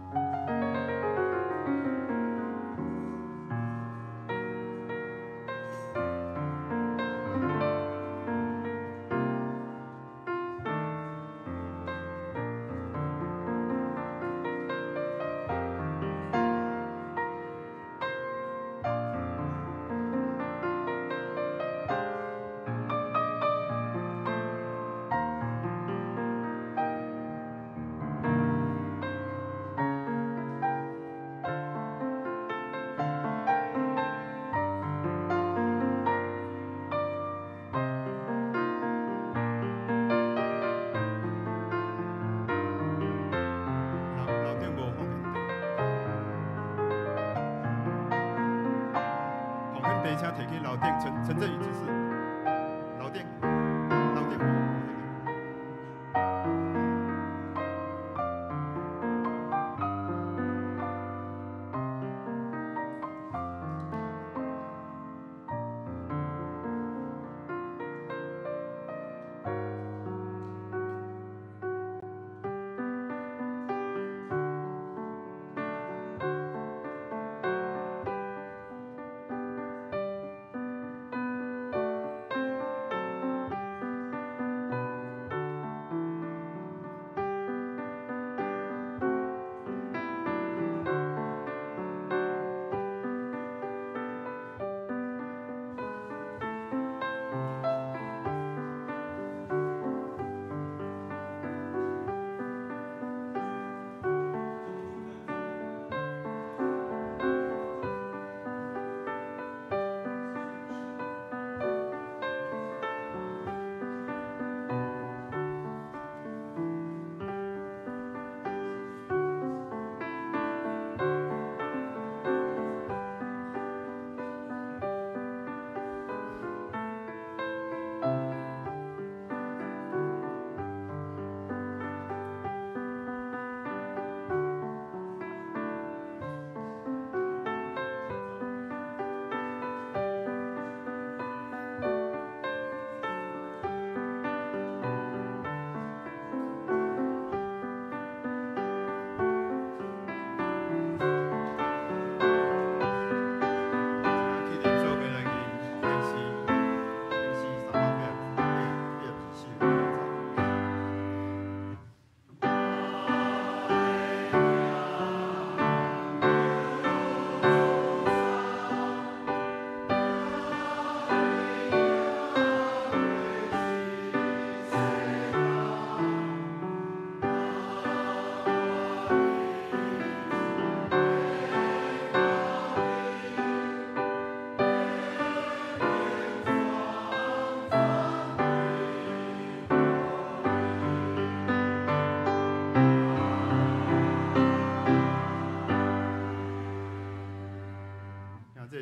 请提去楼顶陈振宇执事，楼顶无。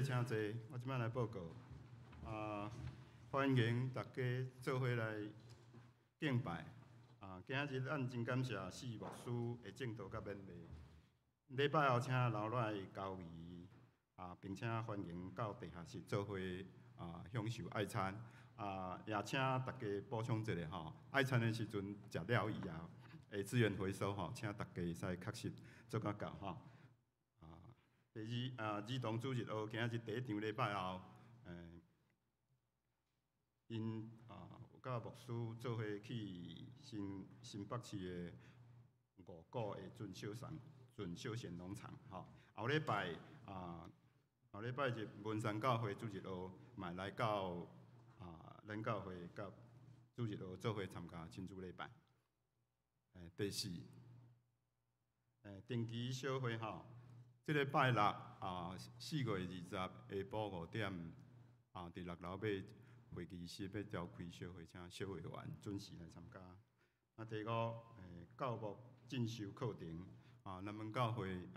请坐，我即摆来报告。欢迎大家做伙来敬拜。今日咱真感谢四牧师的正道甲勉励。礼拜后请留来交位，并且欢迎到地下室做伙享受爱餐。也请大家补充一下吼，爱餐的时阵食了以后，会资源回收吼，请大家会使确实做甲到吼。第二，儿童主日学今日第一场礼拜后，因有甲牧师做伙去新北市的5股的准休闲农场吼。后礼拜日文山教会主日学嘛来到咱教会甲主日学做伙参加亲子礼拜。第四，定期小会吼。即个拜六4月20下晡5点伫6楼尾会议室要召开小会，请小会员准时来参加。第5，教牧进修课程南门教会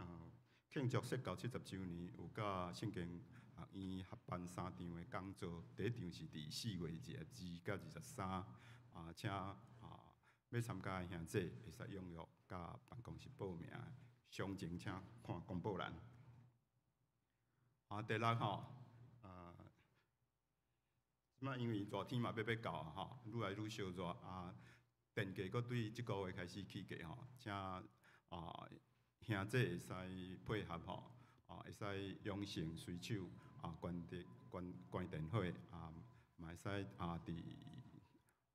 庆祝设教70周年，有甲圣经学院合办3场的讲座，第一场是伫4月22到23，请要参加的兄弟会使踊跃甲办公室报名。详情请看公布栏。第6吼，即摆因为热天嘛要到愈来愈烧热
电价阁对即个月开始起价吼，请兄弟会使配合吼，会使养成随手关电火嘛会使伫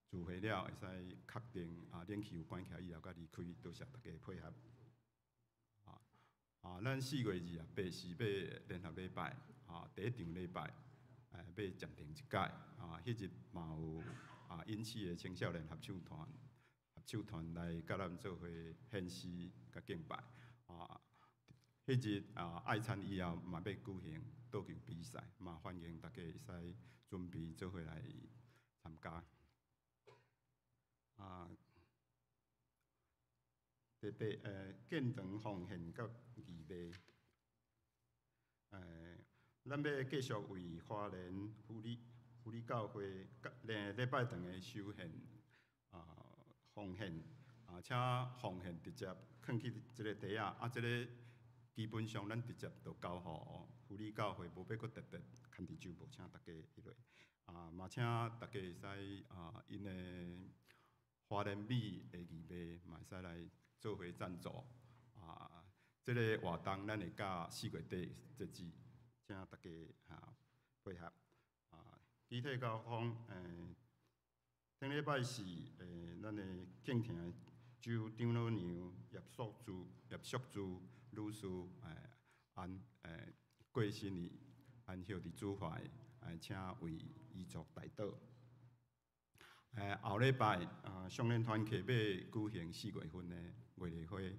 自火了会使确定冷气有关起来以后，甲离开，多谢大家配合。咱4月28是要联合礼拜第一场礼拜要暂停一届迄日嘛有引起的青少年合唱团来甲咱做伙献诗甲敬拜迄日爱餐以后嘛要举行倒球比赛，嘛欢迎大家会使准备做伙来参加。第八建堂奉献甲义卖，咱要继续为花莲福利教会礼拜堂的修献奉献请奉献直接放去即个袋即个基本上咱直接就交互福利教会，无要搁特牵伫手，无请大家迄落嘛请大家会使因的花莲米的义卖嘛会使来做伙赞助即个活动咱会到4月底截止，请大家配合具体交方顶礼拜四咱的敬亭周长老娘叶淑珠女士过身哩安息伫主怀请为遗族代祷。后礼拜上联团契要举行4月份的月例会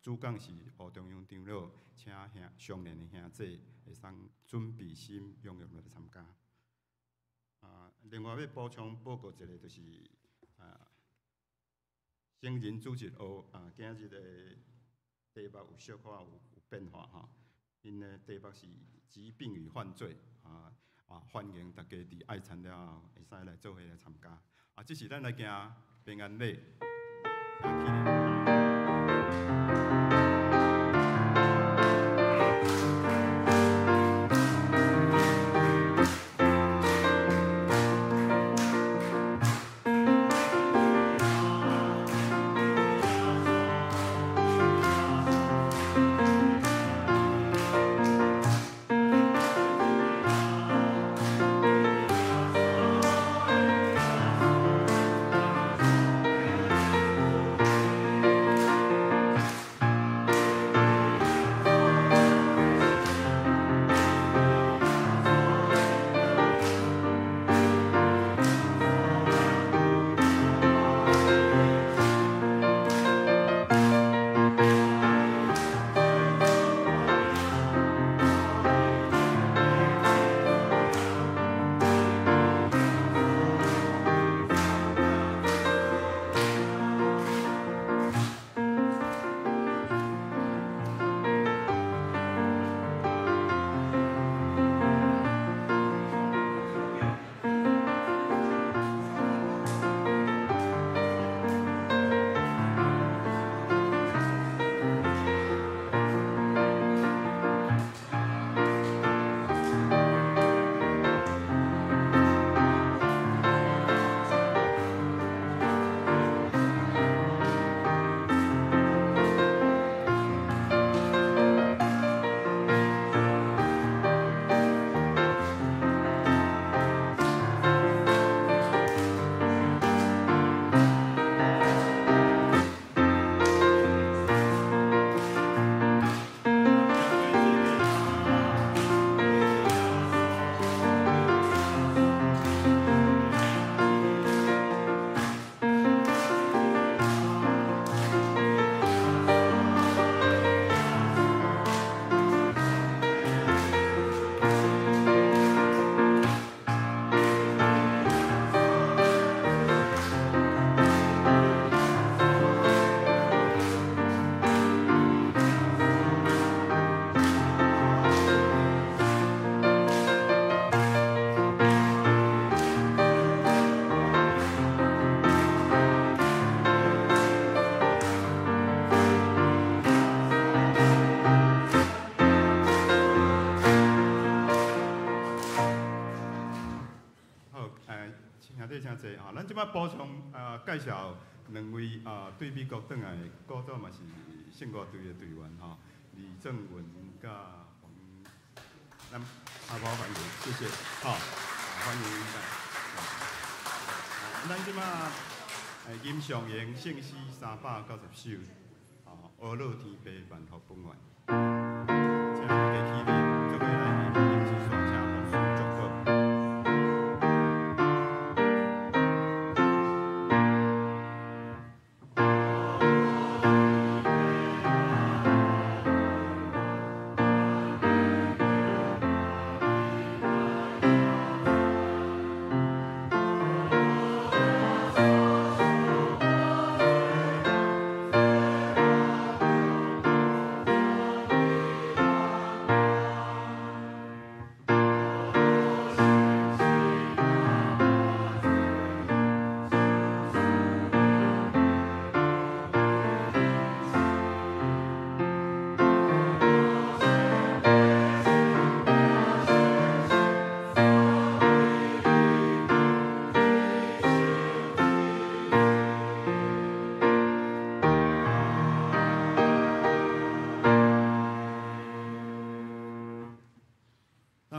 主讲是吴中央长老，请上联的兄弟会送准备心踊跃来参加。另外要补充报告一个，就是成人主席今日的题目有小可有变化因的题目是疾病与犯罪欢迎大家伫爱餐了后会使来做伙来参加这是咱来行平安礼。咱即摆补充介绍两位对美国转来的古早嘛是圣歌队的队员吼，李正文甲咱阿宝欢迎，谢谢，好，欢迎咱即马吟上咏圣诗390首，阿老天父万福本愿。请大家起立，做伙来念吟诗颂请牧师祝福。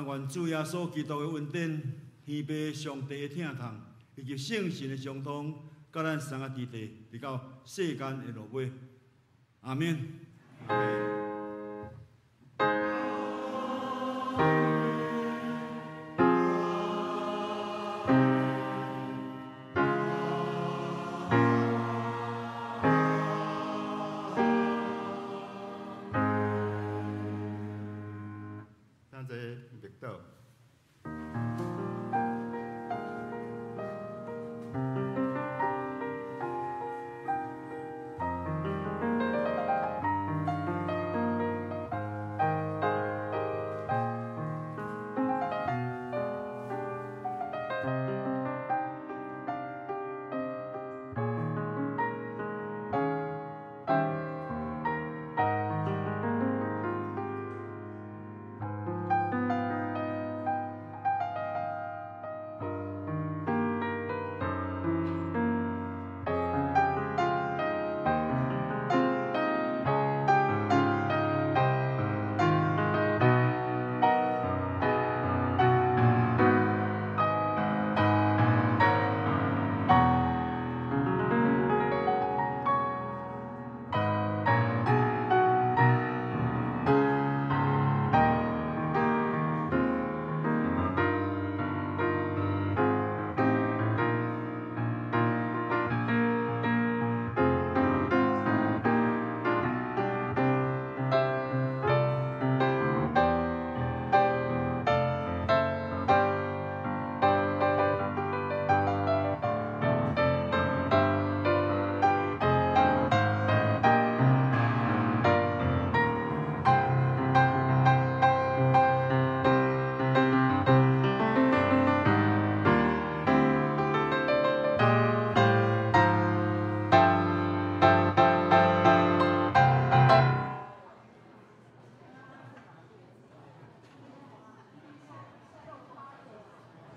愿主耶稣基督的恩典、天父上帝的疼痛，以及圣神的相通，甲咱三个伫地，直到世间的落尾。阿免。
阿免。